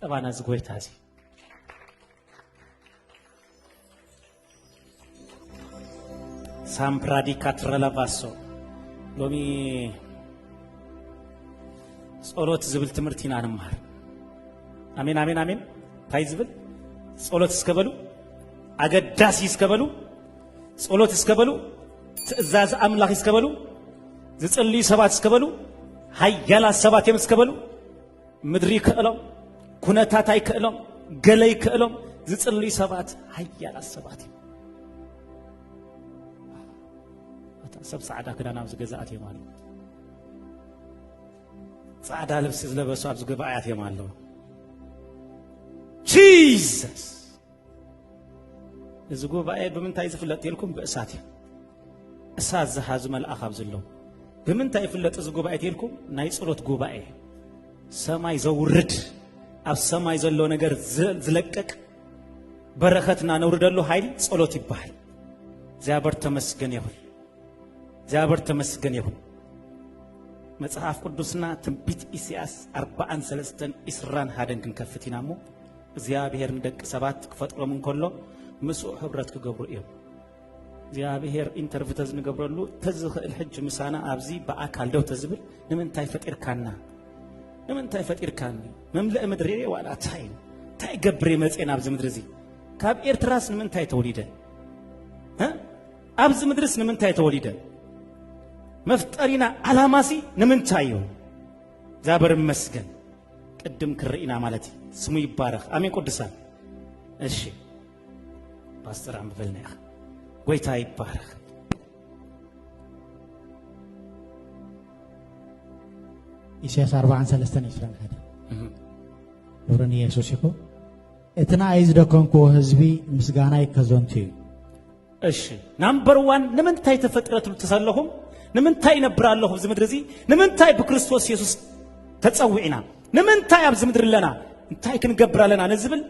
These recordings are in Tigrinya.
طبعا زغويت هذه سامبرادي كاترلا باسو لومي صلوت زبل تمرتينا نمهر امين امين امين تاي زبل صلوت اسكبلو اگداس يسكبلو صلوت اسكبلو تزاز املاح اسكبلو زصلي سبات اسكبلو هيالا سبات يمسكبلو مدري كلام كنتاتاي كلام ገለይ كلام زصلي سبات هيالا سبات سب سعدا كدانا زغزات يمالو سعدا لبس زلبسو ابز غبايات يمالو جيسس ازغو باي بمنታይ ዝፍለጥ ይልኩም በእሳት እሳት ዘሃዝ መልአክ አብዝለው በምንታይ ይፍለጥ ዝጉ ባይት ይልኩም ናይ ጸሎት ጉባኤ ሰማይ ዘውርድ አብ ሰማይ ዘሎ ነገር ዝለቀቅ በረከትና ነውርደሉ ኃይል ጸሎት ይባል እግዚአብሔር ተመስገን ይሁን እግዚአብሔር ተመስገን ይሁን መጽሐፍ ቅዱስና ትንቢት ኢሳይያስ 43 ኢስራን ሀደን ክንከፍቲናሞ እግዚአብሔር እንደቅ ሰባት ክፈጥሮም እንኮሎ مسو حبرت كجبر إيو እግዚአብሔር ኢንተርቪተዝ ንገብረሉ ተዝኽእል ሕጅ ምሳና አብዚ በአካል ደው ተዝብል ንምንታይ ፈጢርካኒ መምለእ ምድሪ ዋላ ታይ ገብሬ መጽና አብዚ ምድሪ ዚ ካብ ኤርትራስ ንምንታይ ተወሊደ አብዚ ምድርስ ንምንታይ ተወሊደ መፍጠሪና አላማሲ ንምንታዩ እግዚአብሔር ይመስገን ቅድም ክርኢና ማለት ስሙ ይባረክ አሜን ቅዱሳን እሺ ፓስተር አምበልና ويتا يبارك ኢሳይያስ 43 ይስራን ሀደ ወረን ኢየሱስ ይኮ እትና አይዝ ደኮንኮ ህዝቢ ምስጋና ይከዘንቱ እሺ ናምበር 1 ንምንታይ ተፈጥረቱ ተሰለሁም ንምንታይ ነብራለሁ ዝምድርዚ ንምንታይ በክርስቶስ ኢየሱስ ተጸውዒና ንምንታይ አብ ዝምድር ለና እንታይ ክንገብራለና ነዝብል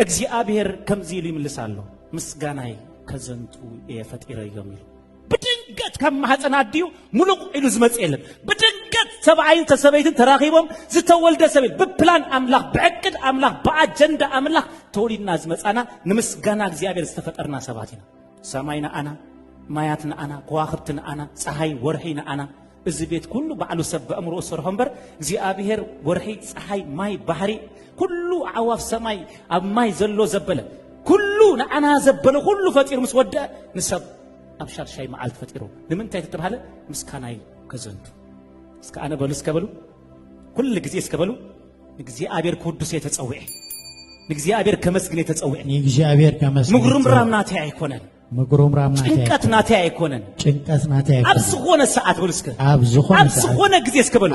እግዚአብሔር ከምዚ ይልምልሳለሁ ምስጋናይ ከዘንቱ የፈጢረ ይገምል በድንገት ከማህፀናዲው ሙሉቅ ኢሉ ዝመጽየለም በድንገት ሰብአይን ተሰበይትን ተራኺቦም ዝተወልደ ሰበይ በፕላን አምላክ በዕቅድ አምላክ በአጀንዳ አምላክ ተወሊና ዝመጻና ንምስጋና እግዚአብሔር ዝተፈጠርና ሰባቲና ሰማይና አና ማያትና አና ከዋክብትና አና ፀሐይ ወርሒና አና እዚ ቤት ኩሉ ባዕሉ ሰብ በእምሮ ሰርሖምበር እግዚአብሔር ወርሒ ፀሐይ ማይ ባህሪ ኩሉ ዓዋፍ ሰማይ አብ ማይ ዘሎ ዘበለ كله نعنا زبله كله فطير مسوده نسب ابشار شيء معلت فطيرو لمن تاي تتبهله مسكاناي كزنت اسك انا بلس كبلو كل غزي اسكبلو እግዚአብሔር ቅዱስ የተጸውዐ እግዚአብሔር ከመስግን የተጸውዐ እግዚአብሔር ከመስግን ምጉሩም ራምናቴ አይኮነን ጭንቀት ናቴ አይኮነን አብዝ ሆነ ሰዓት በልስከ አብዝ ሆነ ጊዜ እስከበሉ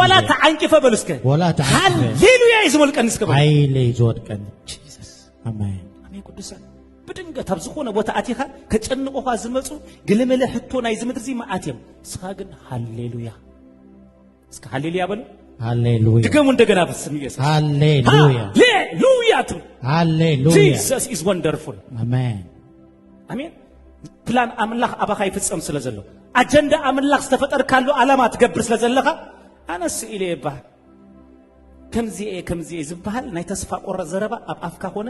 ወላ ተዓንቂፈ በልስከ ሃሌሉያ ይዝወልቀን እስከበሉ ሃሌ ይዝወልቀን አሜን ቅዱሳን በድንገት አብዝ ሆነ ቦታ አቲኻ ከጨንቆኻ ዝመጹ ግለመለ ህቶና ይዝምድርዚ ማአቴም ስኻግን ሃሌሉያ እስከ ሃሌሉያ በሉ ሃሌሉያ ድገሙ እንደገና በስም ኢየሱስ ሃሌሉያ ሃሌሉያ Jesus is wonderful አሜን አሜን ፕላን አምላክ አባኻ ይፈጸም ስለዘሎ አጀንዳ አምላክ ተፈጠር ካሉ ዓላማ ትገብር ስለዘለኻ አነስ ኢሌባ ከምዚ ዝባሃል ናይ ተስፋ ቆረ ዘረባ አብ አፍካ ሆነ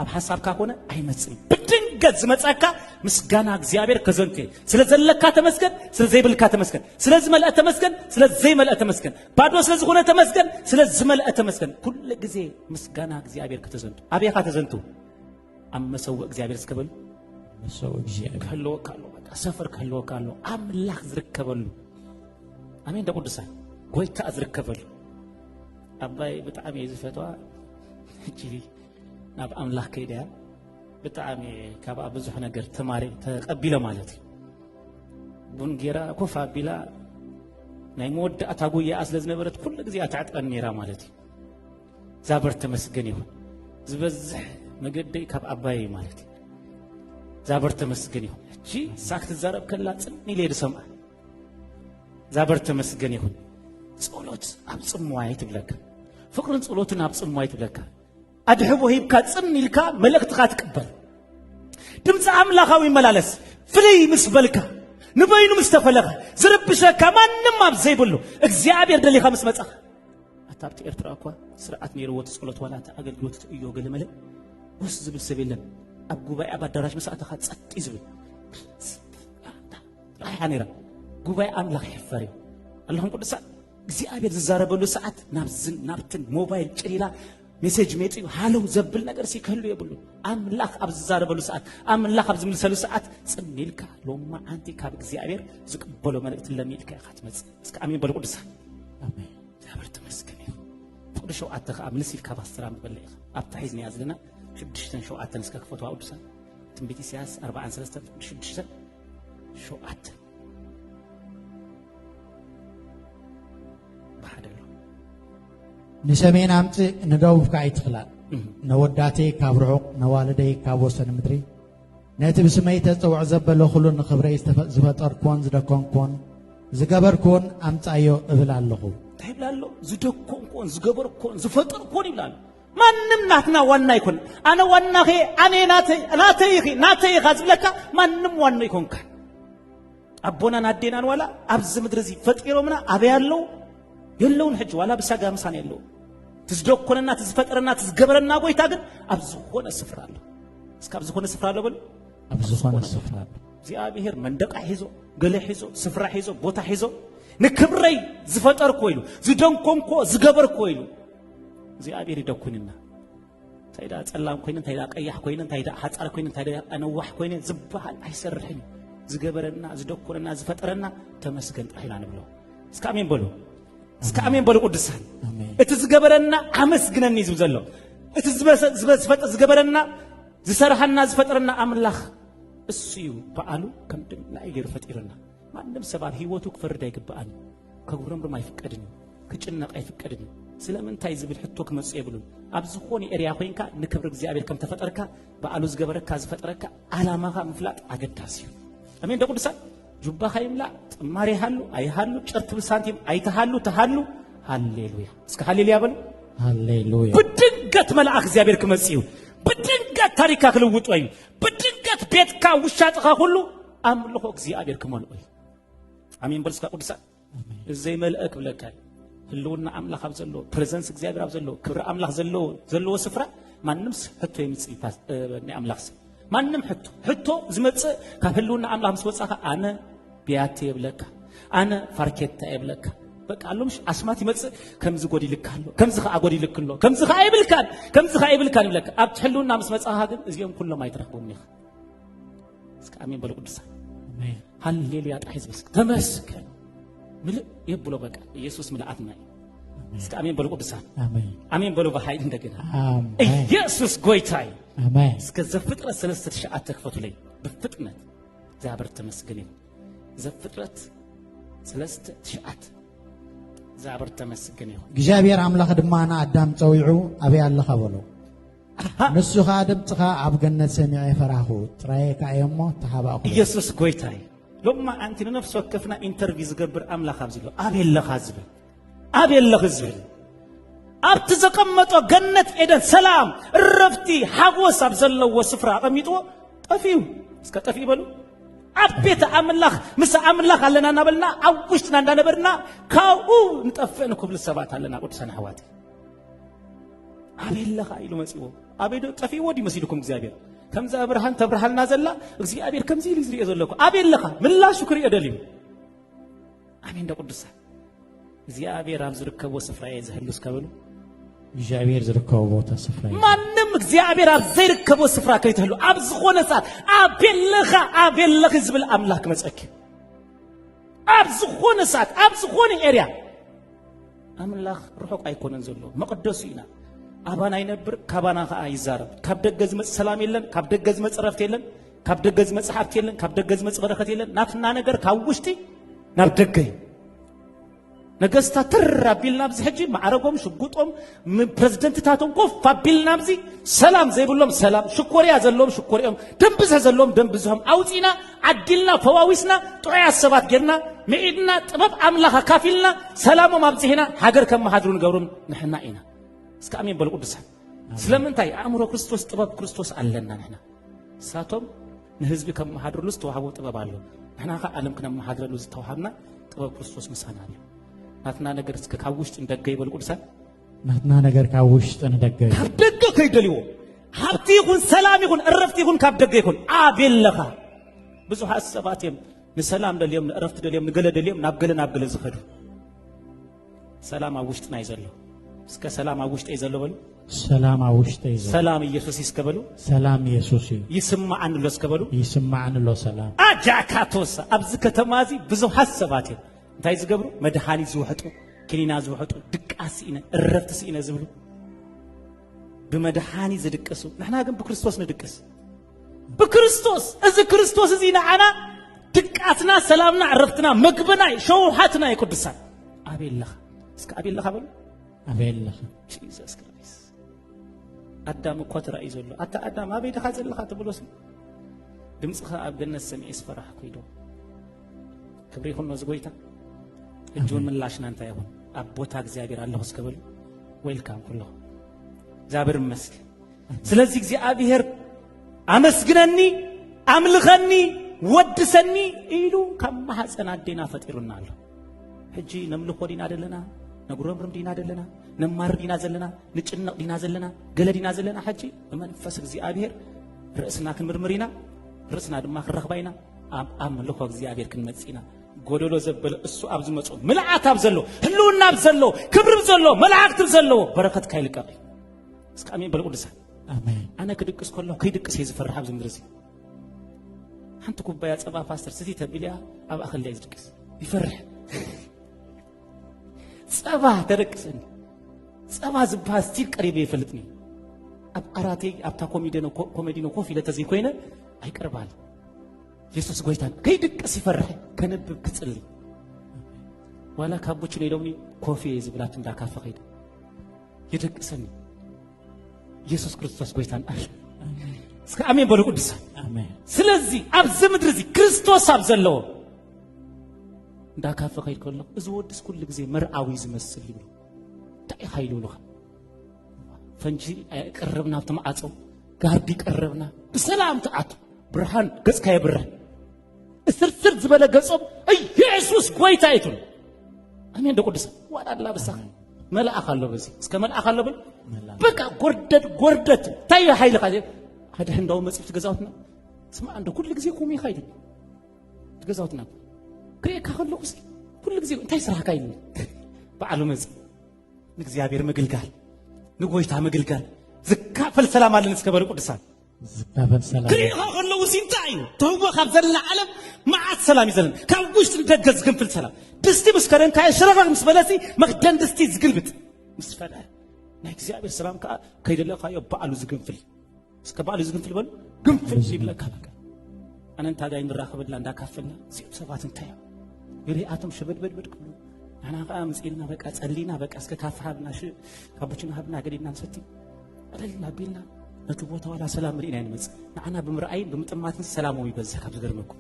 አብ ሐሳብካ ሆነ አይመጽም በድንገት ዝመጻካ ምስጋና እግዚአብሔር ከዘንቴ ስለዘለካ ተመስገን ስለዘይብልካ ተመስገን ስለዝመልአ ተመስገን ስለዘይመልአ ተመስገን ባዶ ስለዝሆነ ተመስገን ስለዝመልአ ተመስገን ሁሉ ጊዜ ምስጋና እግዚአብሔር ከተዘንቱ አብያካ ተዘንቱ አመሰው እግዚአብሔር እስከበሉ መሰው እግዚአብሔር ካሎ በቃ ሰፈር ካሎ አምላክ ዝርከበሉ አሜን ደቁድሳ ጎይታ ዝርከበሉ አባይ በጣም ይዝፈቷ እጂ ናብ አምላክ ከይዳ በጣም ካብ ብዙሕ ነገር ተማሪ ተቀቢለ ማለት ቡንጌራ ኮፋ ቢላ ናይ ሞድ አታጎያ አስለዝ ነበረት ኩሉ ጊዜ አታጥቀን ኔራ ማለት ዛበር ተመስገን ይሁን ዝበዝሕ መገደይ ካብ አባይ ማለት ዛበር ተመስገን ይሁን እጂ ሳክት ዘረብ ከላ ጽኒ ሌድ ሰምዓ ዛበር ተመስገን ይሁን ጸሎት አብጽሟይ ትብለካ ፍቅርን ጸሎትን አብጽሟይ ትብለካ አድህቦ ሂብካ ጽን ይልካ መልእክትካ ትቀበል ድምጽ አምላካዊ መላለስ ፍልይ ምስበልካ ንበይኑ ምስተፈለኻ ዝርብሸካ ማንንም አብዘይብሉ እግዚአብሔር ደሊኻ ምስመጻ ታብቲ ኤርትራ እኳ ስርዓት ነይርዎ ጸሎት ዋላ አገልግሎት እዩ ገለመለ ወስ ዝብል ሰብየለን ኣብ ጉባኤ ኣብ አዳራሽ መስአተኻ ጸጥ ይዝብል رايحة نيرة قبائي أملاك حفاري اللهم قدسا እግዚአብሔር ዝዛረበሉ ሰዓት ናብዝን ናብትን ሞባይል ጭሪላ ሜሴጅ ሜጥዩ ሃለው ዘብል ነገር ሲከሉ ይብሉ አምላክ ኣብ ዝዛረበሉ ሰዓት አምላክ ኣብ ዝምልሰሉ ሰዓት ጽኒልካ ሎማ አንቲ ካብ እግዚአብሔር ዝቅበሎ መልእክት ለሚልካ ያኻትመጽ እስከ አሜን በሉ ቅዱሳ አሜን እግዚአብሔር ተመስገን ይሁን ቅዱስ ሸውዓተኻ አምልሲልካ ባስተራም በለይ ኣብታሒዝና ያዝልና 6 ሸውዓተን እስከ ክፈቱ ቅዱሳ ትንቢት ኢሳይያስ 43 ሸውዓተ نسمين أمت ندوف كايت خلال نوداتي كابرعق نوالدي كابوسن مدري ناتي بسميت توع زبل خلون خبري زفت أركون زدكون كون زجبر كون أمت أيو إبلال له إبلال له زدكون كون زجبر كون زفت أركون إبلال ما نمنعنا وانا يكون أنا وانا خي أنا ناتي غازم لك ما نم وانا يكون كان أبونا نادينا ولا أبز مدرزي فتيرو منا أبيالو يلون حج ولا بساقا مسان يلو تزدوكونا تزفترنا تزقبرنا قويتا قد أبزخونا السفرالو اسك أبزخونا السفرالو بل أبزخونا السفرالو زي أبيهر مندق حيزو قل حيزو سفر حيزو بوتا حيزو نكبري زفتر كويلو زدونكم كو زقبر كويلو زي أبيهر يدوكوننا تايدا أتسلام كوينن تايدا أيح كوينن تايدا حتسال كوينن تايدا أنوح كوينن زبحان أيسرحني زقبرنا زدوكونا زفترنا تمسكن أحيلان بلو اسك أمين بلو እስከ አሜን በሉ ቅዱሳን እትዝገበረና አመስግነን ይዙ ዘሎ እትዝበስፈጥ ዝገበረና ዝሰርሐና ዝፈጥረና አምላኽ እሱ በአሉ ከምድም ላይ ገር ፈጥረና ማንም ሰባል ህይወቱ ክፈርድ አይገባአን ከጉረምርም አይፈቀድን ከጭነቅ አይፈቀድን ስለምን ታይ ዝብል ሕቶ ከመጽ ይብሉ አብዝኾን ኤሪያ ኮይንካ ንክብር እግዚአብሔር ከም ተፈጠረካ በአሉ ዝገበረካ ዝፈጠረካ አላማኻ ምፍላጥ አገዳሲ አሜን ደቁዱሳን ጁባ ኸይምላ ጥማሪ ሃሉ አይሃሉ ጨርት ብሳንቲም አይተሃሉ ተሃሉ ሃሌሉያ እስከ ሃሌሉያ በሉ ሃሌሉያ በድንገት መልአክ እግዚአብሔር ከመጽዩ በድንገት ታሪካ ክልውጥ ወይ በድንገት ቤትካ ውሻጥኻ ሁሉ አምልኮ እግዚአብሔር ከመልኦይ አሜን በሉ እስከ ቅዱሳ እዘይ መልአክ ብለካ ህልውና አምላክ ኣብ ዘሎ ፕሬዘንስ እግዚአብሔር ኣብ ዘሎ ክብረ አምላክ ዘሎ ስፍራ ማንም ሕቶ ይምጽይፋስ አምላክ ማንም ሕቶ ዝመጽ ካብ ህልውና አምላክ ምስወጻኻ አነ ቢያቴ ይብለካ አነ ፋርኬታ ይብለካ በቃ አለምሽ አስማት ይመጽ ከምዝ ጎዲ ልካሎ ከምዝ ኸ አጎዲ ልክሎ ከምዝ ኸ አይብልካን ይብለካ ኣብ ህልውና ምስመጻኻ ግን እዚኦም ኩሎም አይትረክቡም ይኸ እስከ አሜን በሉ ቅዱሳን አሜን ሃሌሉያ ጣሂዝ በስ ተመስገን ምልእ ይብሎ በቃ ኢየሱስ ምልአትና እስከ አሜን በሉ ቅዱሳን አሜን አሜን በሉ በኃይል እንደገና አሜን ኢየሱስ ጎይታይ አሜን እስከ ዘፍጥረት 3 ሺዓት ተክፈቱ ላይ በፍጥነት እግዚአብሔር ተመስገን ዘፍጥረት 3 ሺዓት እግዚአብሔር ተመስገን እግዚአብሔር አምላክ ድማና አዳም ጸውዑ አብይ አለኻ በሎ ንሱኻ ድምጽኻ ኣብ ገነት ሰሚዐ ፈራኹ ጥራይካ እየሞ ተሓባኹ ኢየሱስ ጎይታይ ሎማ አንቲ ነፍስ ወከፍና ኢንተርቪው ዝገብር አምላክ ኣብዝሎ አብየለኻ ዝብል አብየለኽ ዝብል ኣብቲ ዘቀመጦ ገነት ኤደን ሰላም እረፍቲ ሓጎስ ኣብ ዘለዎ ስፍራ ቀሚጥዎ ጠፊው እስከ ጠፊ በሉ አቤት አምላክ ምስ አምላክ አለና ናበልና አውሽትና እንዳነበርና ካኡ እንጠፈን ኩብል ሰባት አለና ቅዱሳን ሐዋቲ አብየለኻ ኢሉ መጽዎ አቤዶ ጠፊ ወዲ መስይልኩም እግዚአብሔር ከምዛ ብርሃን ተብርሃልና ዘላ እግዚአብሔር ከምዚ ኢሉ ዝሪኦ ዘለኩ አብየለኻ ምላሹ ክሪኦ ደልዩ አሜን ደቅዱሳን እግዚአብሔር ኣብ ዝርከቦ ስፍራ የዝህሉ እስከበሉ እግዚአብሔር ዝርከቦ ቦታ ስፍራ ማንም እግዚአብሔር ኣብ ዘይርከቦ ስፍራ ከይተህሉ ኣብ ዝኾነ ሰዓት አብየለኻ ዝብል አምላክ መጸኪ ኣብ ዝኾነ ሰዓት ኣብ ዝኾነ ኤሪያ አምላክ ርሑቅ አይኮነን ዘሎ መቅደሱ ኢና አባና ይነብር ካባና ይዛረብ ካብ ደገ ዝመጽ ሰላም የለን ካብ ደገ ዝመጽ ረፍት የለን ካብ ደገ ዝመጽ ሀብት የለን ካብ ደገ ዝመጽ በረከት የለን ናትና ነገር ካብ ውሽጢ ናብ ደገ ነገስታት ተራቢልና ብዚ ሕጂ ማዕረጎም ሽጉጦም ፕሬዝደንትታቶም ኮፍ አቢልና ብዚ ሰላም ዘይብሎም ሰላም ሽኮርያ ዘለዎም ሽኮርዮም ደንብዘ ዘለዎም ደንብዝሆም አውጪና አዲልና ፈዋዊስና ጥዑያ ሰባት ጌርና መዒድና ጥበብ አምላክ ካፊልና ሰላሞም ኣብዚህና ሃገር ከመሃድሩ ንገብሩም ንሕና ኢና እስከ አሜን በሉ ቅዱሳን ስለምንታይ አእምሮ ክርስቶስ ጥበብ ክርስቶስ አለና ንሕና ሳቶም ንህዝቢ ከመሃድሩ ዝተዋሃቦ ጥበብ አለ ንሕና ዓለም ከመሃድረሉ ዝተዋሃብና ጥበብ ክርስቶስ ምሳና አለ ናትና ነገር እስከ ካውሽጥ እንደገ ይበሉ ቅዱሳን ናትና ነገር ካብ ውሽጥ ንደገ ካብ ደገ ከይደልዎ ሃብቲ ይኹን ሰላም ይኹን ዕረፍቲ ይኹን ካብ ደገ ይኹን ኣቤለኻ ብዙሓት ሰባት እዮም ንሰላም ደልዮም ንዕረፍቲ ደልዮም ንገለ ደልዮም ናብ ገለ ዝኸዱ ሰላም ኣብ ውሽጥና እዩ ዘሎ እስከ ሰላም ኣብ ውሽጠይ ዘሎ በሉ ሰላም ኣብ ውሽጠይ ዘሎ ሰላም ኢየሱስ ይስከበሉ ሰላም ኢየሱስ ይስማዓንሎ እስከበሉ ይስማዓንሎ ሰላም ኣጃካቶሳ ኣብዚ ከተማ እዚ ብዙሓት ሰባት እዮም እንታይ ዝገብሩ መድሃኒት ዝውሕጡ ክኒና ዝውሕጡ ድቃሲ ኢነ ዕረፍቲ ኢነ ዝብሉ بمدحاني زدقسو نحنا ግን بكريستوس ندقس بكريستوس እዚ ክርስቶስ እዚ ንዓና ድቃትና ሰላምና ዕረፍትና መግበና ሸውሓትና ይቅድሳል አቤለኻ እስከ አቤለኻ በሉ አቤለኻ ኢየሱስ ክርስቶስ አዳም እኮ ተራእይ ዘሎ አታ አዳም አቤለኻ ዘለኻ ተብሎስ ድምጽኻ ኣብ ገነት ሰሚዕስ ፈራህ ኮይዶ ክብሪ ይኹን ነው ዝጎይታ እጁን ምላሽና እንታይ ይሁን ኣብ ቦታ እግዚአብሔር አለሁ እስከበሉ ዌልካም ኩሉ እግዚአብሔር ይመስገን ስለዚህ እግዚአብሔር አመስግነኒ አምልኸኒ ወድሰኒ ኢሉ ከማሐፀን አዴና ፈጢሩናል ሕጂ ነምልኮ ዲና አይደለና ነጉረምርም ዲና አይደለና ነማር ዲና ዘለና ንጭነቅ ዲና ዘለና ገለዲና ዘለና ሕጂ በመንፈስ እግዚአብሔር ርእስና ክንምርምሪና ርእስና ድማ ክረኽባይና አምልኮ እግዚአብሔር ክንመጽኢና ጎደሎ ዘበለ እሱ ኣብ ዝመጾ መልአክ ኣብ ዘሎ ህልውና ኣብ ዘሎ ክብር ኣብ ዘሎ መላእክት ኣብ ዘሎ በረከት ካይልቀቕ እስከ አሜን በሉ ቅዱሳን አሜን أنا كدقس كله كيدقس هي زفر حاب زمرزي أنت كوباية صباح فاستر ستي تبيلها أبى أخليه يدقس يفرح صباح تركسني صباح زبها ستيل قريب يفلتني أب أراتي أب تا كوميدينو كوفي لتزي كوينة أي كربال يسوس قويتان كيدقس يفرح كنبب كتسلي ولا كابوتش ليلوني كوفي يزبلات دا كافة خيد يدقسني ኢየሱስ ክርስቶስ ጎይታን አለ እስከ አሜን በሉ ቅዱሳን አሜን ስለዚህ አብዝ ምድርዚ ክርስቶስ ኣብ ዘለዎ እንዳካፈ ኸይድ ከሎ እዚ ወድስ ኩሉ ግዜ መርዓዊ ዝመስል ይብሉ ታይ ኃይሉልኻ ፈንጂ ቀረብና ተማዓጾ ጋርዲ ቀረብና በሰላም ተዓቱ ብርሃን ገጽካ ይብርህ እስርስር ዝበለ ገጾም ኢየሱስ ጎይታ ይቱን አሜን ቅዱሳን ወዳላ በሳኸ መልአክ አለው በዚህ እስከ መልአክ አለው በል በቃ ጎርደት ታይ ኃይል ኻደ ሀደ እንደው መጽፍ ትገዛውትና ስማ አንደ ኩሉ ግዜ ቆሚ ኃይል ትገዛውትና ከየካ ከለው እስኪ ኩሉ ግዜ እንታይ ስራ ካይል በዓሉ መጽ እግዚአብሔር መግልጋል ንጎይታ መግልጋል ዝካፈል ሰላም አለን እስከ በሉ ቅዱሳን ዝካፈል ሰላም ከየካ ከለው ሲንታይ ተውበ ካብ ዘለና ዓለም ማዓት ሰላም ይዘልን ካብ ውሽጥ እንደገዝ ግንፍል ሰላም ድስቲ መስከረን ካይ ሽረጋ ምስበለሲ መክደን ድስቲ ዝግልብጥ ምስፈለ ናይ እግዚአብሔር ሰላም ከይደለካ የበዓሉ ዝግንፍል እስከ በዓሉ ዝግንፍል በሉ ግንፍል ይብለካ በቃ አነን ታጋይ ንራኸብላ እንዳካፈልና ሲብ ሰባት እንታይ ይሪአቶም ሸበድበድበድ ክሉ አና ቃም ጽልና በቃ ጸሊና በቃ እስከ ካፋብና ካቡችና ሀብና ገዲና ሰቲ አለልና ቢልና ነቱ ቦታ ወላ ሰላም ሪና ይንመጽ ናአና በምርአይ በምጥማትን ሰላማዊ በዛ ካብ ዝገርመኩ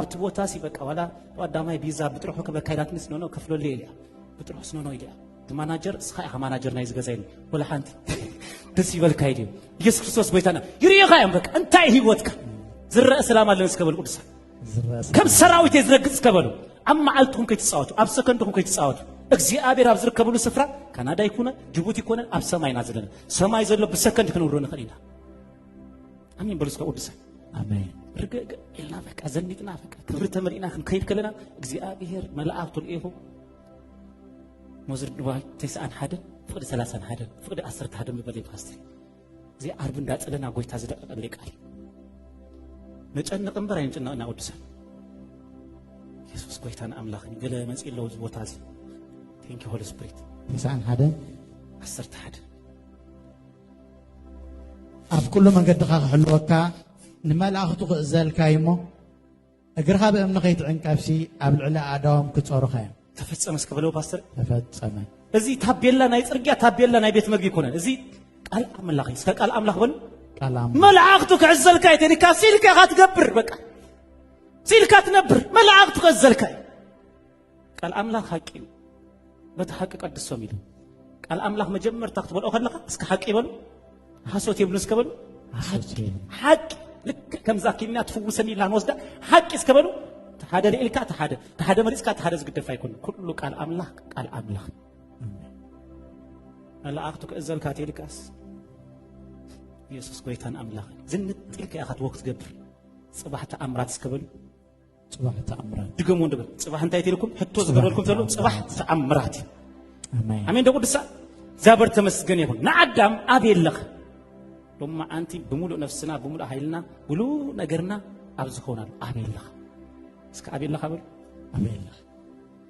ኣብቲ ቦታ ሲበቃ ወላ ወዳማይ ቢዛ ብጥሩሑ ከበካይዳትንስ ነው ከፍሎልይ ኢልያ ብጥሩሕስ ነው ኢልያ ማናጀር ስኻይ ማናጀር ናይ ዝገዛይኒ ወላ ሓንቲ ደስ ይበልካይዲ ኢየሱስ ክርስቶስ ጎይታና ይሪኻዮም በቃ እንታይ ህይወትካ ዝረአ ሰላም አለን እስከበሉ ቅዱሳን ከም ሰራዊት ይዝረግጽ እስከበሉ ኣብ መዓልትኩም ከይትጻወቱ ኣብ ሰከንድኩም ከይትጻወቱ እግዚአብሔር ኣብ ዝርከብሉ ስፍራ ካናዳ ይኩነ ጅቡቲ ይኩነ ኣብ ሰማይና ዘለና ሰማይ ዘሎ በሰከንድ ክንውሮ ንኽእልና አሜን በሉ እስከ ቅዱሳን አሜን رجع إلنا فك أزنيتنا فك كبر تمرينا خير كلنا እግዚአብሔር መላእክቱ ልኢኹ መዝር ድዋይ ተስአን ሓደ ፍቅድ 30 ሓደ ፍቅድ 10 ሓደ በለይ ፓስተር እዚ ዓርብ እንዳጸለና ጎይታ ዝደቀቀልይ ቃል ነጨንቅ እምበር አይንጭናና ቅዱሳን ኢየሱስ ጎይታን አምላኽኒ ገለ መጽኢለው ቦታ እዚ ቴንክ ዩ ሆሊ ስፒሪት ተስአን ሓደ 10 ሓደ ኣብ ኩሉ መንገድኻ ክሕልወካ ንመላእክቱ ክእዘልካይሞ እግርኻ በእምኒ ከይትዕንቀፍሲ ኣብ ልዕሊ ኣዳዎም ክጾሩኻ ተፈጸመ እስከበለው ፓስተር ተፈጸመ እዚ ታቤላ ናይ ጽርግያ ታቤላ ናይ ቤት መግቢ ኮነ እዚ ቃል አምላኽ እስከ ቃል አምላኽ በል ቃል አምላኽ መላእክቱ ክዕዘልካ ይተኒካ ሲልካ ክትገብር በቃ ሲልካ ትነብር መላእክቱ ክዕዘልካ ቃል አምላኽ ሐቂ በተሐቅ ቀድሶም ይሉ ቃል አምላኽ መጀመርታ ክትበልኦ ከለካ እስከ ሐቂ ይበሉ ሐሶት ይብሉ እስከበሉ ሐቅ ልክ ከም ዛኪና ትፍውሰኒ ኢላ ወስዳ ሐቅ እስከበሉ ተሓደ ለኢልካ ተሓደ መሪጽካ ተሓደ ዝግደፍ አይኮን ኩሉ ቃል አምላኽ መላእክቱ ከእዘል ካቴልካስ ኢየሱስ ጎይታን አምላኽ ዝንጥልከ ያኻት ወቅት ገብር ጽባህ ተአምራት እስከበሉ ጽባህ ተአምራት ድገሙ እንደበል ጽባህ እንታይ ትልኩም ሕቶ ዝገበልኩም ተሉ ጽባህ ተአምራት አሜን አሜን ደቁድሳ ዛበር ተመስገን ይሁን ናአዳም አቤለኽ ሎማ አንቲ በሙሉ ነፍስና በሙሉ ኃይልና ሙሉ ነገርና አብዝኾናል አቤለኽ እስከ አቤለኽ አበል አቤለኽ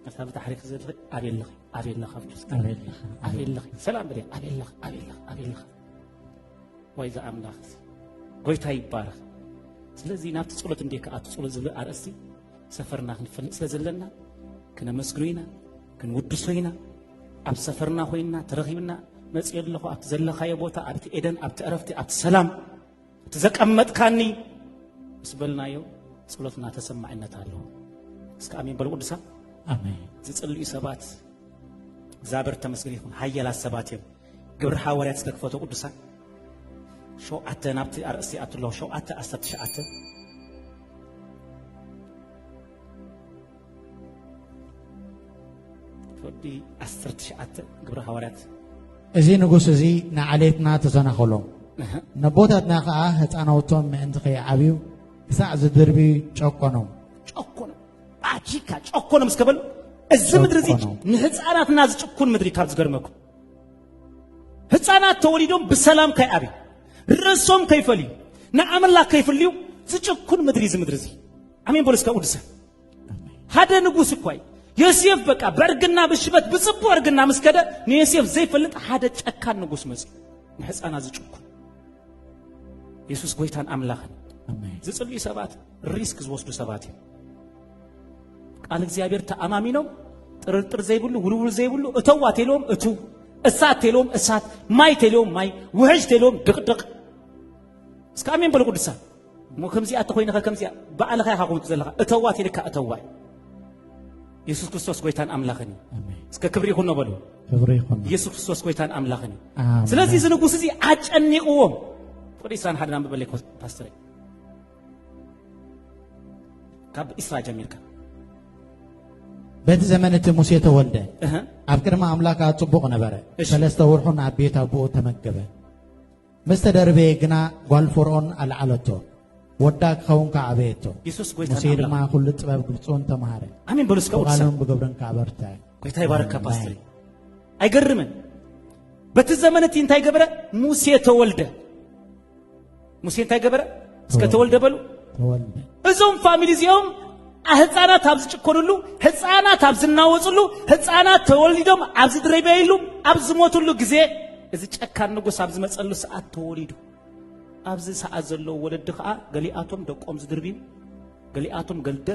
مثلا تحريك زي أبيلخ أبيلخ أبيلخ أبيلخ سلام بدي أبيلخ أبيلخ أبيلخ وإذا أملاخ قويت هاي بارخ سلزي نافت صولة نديك أتصول زل أرسي سفرنا خنفل سلزلنا كنا مسجوينا كنا ودسوينا أب سفرنا خوينا ترغيبنا مسير له أبتزل خايا بوتا أبت إيدن أبت أرفتي أبت سلام تزك أمت كاني سبلنا يو صولتنا تسمع إن تعلو سكامين بالقدسة አሜን ዝጽልዩ ሰባት ዛበር ተመስገን ይሁን ኃያል አሰባትም ግብረ ሐዋርያት ተከፈቱ ቅዱሳን ሾው አተናብት አርሲ አትለው ሾው አተ አስተሽአተ ፎዲ አስተሽአተ ግብረ ሐዋርያት እዚ ንጉስ እዚ ንዓሌትና ተዘናኸሎም ነቦታትና ከዓ ህፃናውቶም ምእንቲ ከይዓብዩ ክሳዕ ዝድርቢ ጨቆኖም አጂካ ጨቆኖም እስከበሉ እዚ ምድር እዚ ንህፃናትና ዝጭኩን ምድሪ ካብ ዝገርመኩ ህፃናት ተወሊዶም በሰላም ከይዓቢ ርሶም ከይፈልዩ ንአምላክ ከይፈልዩ ዝጭኩን ምድሪ እዚ ምድር እዚ አሜን ቦልስካ ቅዱስ ሓደ ንጉስ እኳይ ዮሴፍ በቃ በርግና በሽበት በጽቡ ወርግና መስከደ ንዮሴፍ ዘይፈልጥ ሓደ ጨካን ንጉስ መጽ ንህፃና ዝጭኩን ኢየሱስ ጎይታን አምላኽን አሜን ዝጽልዩ ሰባት ሪስክ ዝወስዱ ሰባት ቃል እግዚአብሔር ተአማሚ ነው ጥርጥር ዘይብሉ ውልውል ዘይብሉ እተዋ ተሎም እቱ እሳት ተሎም እሳት ማይ ተሎም ማይ ውህጅ ተሎም ድቅድቅ እስከ አሜን በሉ ቅዱሳን ሞ ከምዚያ ተኮይነኸ ከምዚያ በአለኻ ያኻኩም ዘለኻ እተዋ ተልካ እተዋ ኢየሱስ ክርስቶስ ጎይታን አምላኽን አሜን እስከ ክብር ይሁን ነው በሉ ክብር ይሁን ኢየሱስ ክርስቶስ ጎይታን አምላኽን አሜን ስለዚህ ዝንጉስ እዚ አጨኒቁዎም ቅዱሳን ሐድና በበለይ ፓስተር ካብ እስራ ጀሚርካ በቲ ዘመነት ሙሴ ተወልደ ኣብ ቅድመ ኣምላክ ጽቡቕ ነበረ ሰለስተ ወርሑን ኣብ ቤት ኣቦኡ ተመገበ ምስ ተደርቤ ግና ጓል ፈርዖን አልዓለቶ ወዳ ክኸውን ከዓበየቶ ሙሴ ድማ ኩሉ ጥበብ ግብጾን ተማሃረ አሜን በሉ እስከ ቃሉን ብግብርን ካበርታ ጎይታ ይባረካ ፓስተር አይገርምን በቲ ዘመነት እንታይ ገበረ ሙሴ ተወልደ ሙሴ እንታይ ገበረ እስከ ተወልደ በሉ ተወልደ እዞም ፋሚሊ ዚኦም ህፃናት ኣብዚ ጭኮኑሉ ህፃናት ኣብዚ ናወፅሉ ህፃናት ተወሊዶም ኣብዚ ድረይበይሉ ኣብዚ ሞቱሉ ግዜ እዚ ጨካን ንጉስ ኣብዚ መጸሉ ሰዓት ተወሊዱ ኣብዚ ሰዓት ዘሎ ወለድ ከዓ ገሊኣቶም ደቆም ዝድርቢው ገሊኣቶም ገልደ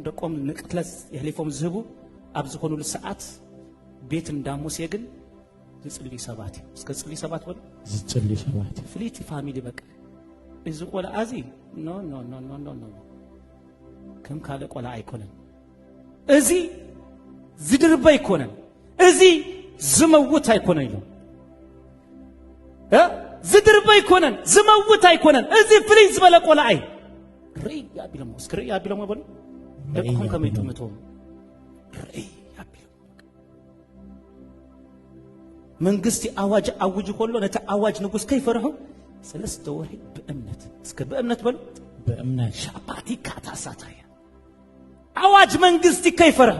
ደቆም ንቅትለስ ይህሊፎም ዝህቡ ኣብዚ ኮኑሉ ሰዓት ቤት እንዳ ሙሴ ግን ዝጽልዩ ሰባት እስከ ጽልዩ ሰባት ወል ዝጽልዩ ሰባት ፍሊት ፋሚሊ በቃ እዚ ቆላ አዚ ኖ ኖ ኖ ኖ ኖ ኖ كم كاله قلا አይኮነን እዚ ዝድርበ አይኮነን እዚ ዝመውት አይኮነን ይሉ ዝድርበ አይኮነን ዝመውት አይኮነን እዚ ፍሪዝ በለ ቆላ አይ ሪያ ቢለሞ ስክሪያ ቢለሞ በሉ ደቆም ከመይጥምቶ ሪያ ቢለሞ መንግስት አዋጅ አውጅ ሁሉ ነተ አዋጅ ንጉስ ከይፈርሑ ሰለስተ ወርሒ በእምነት እስከ በእምነት በሉ በእምነት ሻባቲ ካታሳታያ አዋጅ መንግስት ከይፈረ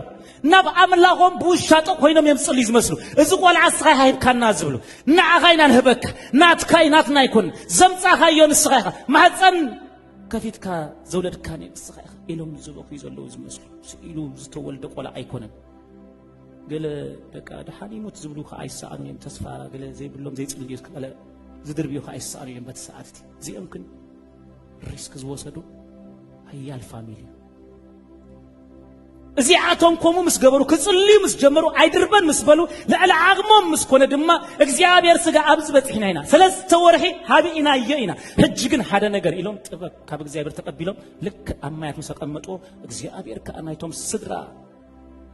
ናብ አምላኾም ቡሻጦ ኮይኖም የምጽል ይዝመስሉ እዚ ቆልዓ ስኻይ ሃይድ ካና ዝብሉ ንዓኻይና ንህበክ ናትካይናትና ይኩን ዘምጻኻዮ ንስኻይኻ ማህፀን ከፊትካ ዘውለድካኒ ንስኻይኻ ኢሎም ዝብኹ ይዘለው ዝመስሉ ኢሉ ዝተወልደ ቆልዓ አይኮነን ገለ በቃ ደሓኒሙት ዝብሉ ከአይሳአኑ የም ተስፋ ገለ ዘይብሎም ዘይጽልዩ ከለ ዝድርቢዩ ከአይሳአኑ የም በተሰዓት እዚኦም ግን ሪስክ ዝወሰዱ ሀያል ፋሚሊ እዚአቶም ኮሙ ምስገበሩ ክጽልዩ ምስጀመሩ አይድርበን ምስበሉ ለዓለ አግሞም ምስኮነ ድማ እግዚአብሔር ስጋ አብዝ በጽሕናይና ሰለስተ ወርሒ ሃቢኢና የኢና ሕጂ ግን ሓደ ነገር ኢሎም ጥበብ ካብ እግዚአብሔር ተቀቢሎም ልክ አማያት ተቀመጡ እግዚአብሔር ከአናይቶም ስድራ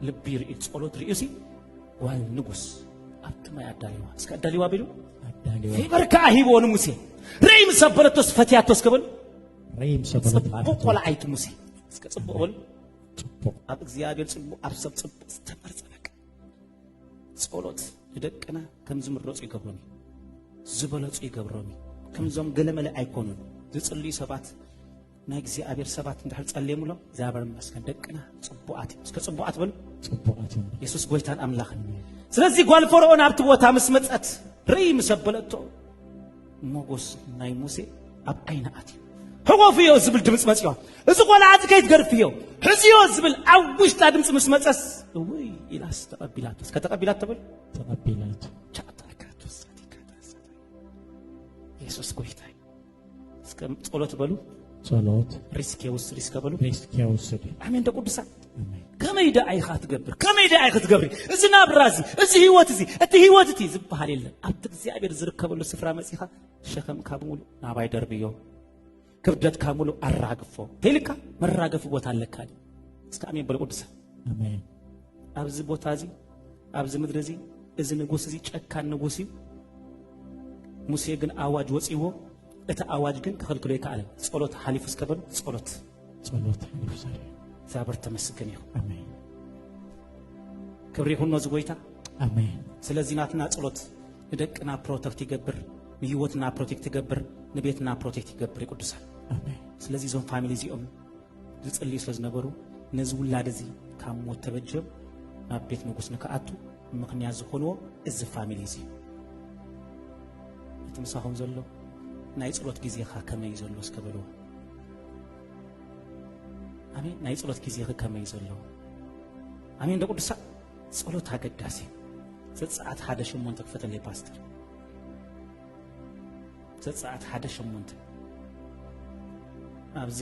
ልብ ይርኢ ጸሎት ርእሲ ዋል ንጉስ አጥማይ አዳሊዋ እስከ አዳሊዋ ቢሉ አዳሊዋ ይበርካ ሂቦን ሙሴ ረይም ሰበለቶስ ፈቲያቶስ ከበሉ ረይም ሰበለት ማለት ቆላ አይት ሙሴ እስከ ጽቡቅ በሉ ጽቡቅ አብ እግዚአብሔር ጽቡቅ አብ ሰብ ጽቡቅ ተመርጸለቅ ጸሎት ደቅና ከም ዝምረጹ ይገብሩኒ ዝበለጹ ይገብሩኒ ከምዞም ገለመለ ኣይኮኑን ዝጽልዩ ሰባት ናይ እግዚአብሔር ሰባት እንዳል ጸልየሙሎም ዛበር መስከን ደቅና ጽቡዓት እስከ ጽቡዓት በሉ ጽቡዓት ኢየሱስ ጎይታን አምላኽን ስለዚህ ጓል ፈርዖን ኣብቲ ቦታ ምስ መጸት ርኢ መሰበለቶ ሞጎስ ናይ ሙሴ ኣብ ዓይና ኣትዩ ሕቆፍዮ ዝብል ድምጽ መጽዮ እዚ ቆልዓ ከይት ገርፍዮ ሕዝዮ ዝብል ኣብ ውሽጣ ድምጽ ምስ መጸስ ወይ ኢላስ ተቀቢላት ከተቀቢላት ተበል ተቀቢላት ቻታካቱስ ሳቲካታስ ኢየሱስ ጎይታይ እስከ ጸሎት በሉ ጸሎት ሪስኬውስ ሪስከበሉ ሪስኬውስ አሜን ደቁድሳ ከመይዳ አይኻ ትገብር ከመይዳ አይኻ ትገብሪ እዚ ናብራዚ እዚ ህይወት እዚ እቲ ህይወት እቲ ዝባሃል የለን ኣብቲ እግዚአብሔር ዝርከበሉ ስፍራ መጽኻ ሸኸም ካብሙሉ ናባይ ደርብዮ ክብደት ካሙሉ አራግፎ ተልካ መራገፍ ቦታ አለካ እስከ አሜን በሉ ቅዱሳ አሜን ኣብዚ ቦታ እዚ ኣብዚ ምድር እዚ እዚ ንጉስ እዚ ጨካን ንጉስ ሙሴ ግን አዋጅ ወጽይዎ እታ አዋጅ ግን ከልክሎ ይካአለ ጸሎት ሐሊፍ እስከበሉ ጸሎት ሐሊፍ ሰሪ ዛበር ተመስገን ይሁን አሜን ክብሪ ይሁን ነው ዝጎይታ አሜን ስለዚህ ናትና ጸሎት ለደቅና ፕሮቴክት ይገብር ንህይወትና ፕሮቴክት ይገብር ንቤትና ፕሮቴክት ይገብር ይቅዱሳን አሜን ስለዚህ ዞን ፋሚሊ ዚኦም ዝጽልዩ ስለዝነበሩ ነዚ ውላድ እዚ ካብ ሞት ተበጀም ናብ ቤት ንጉስ ንከኣቱ ምክንያት ዝኾንዎ እዚ ፋሚሊ እዚ እትምሳኹም ዘሎ ናይ ጸሎት ጊዜኻ ከመይ ዘሎ እስከበሉ አሜን ናይ ጸሎት ጊዜኻ ከመይ ዘሎ አሜን ደቁድሳ ጸሎት አገዳሲ ዘጸአት 1:8 ክፈተለይ ፓስተር ዘጸአት 1:8 ኣብዚ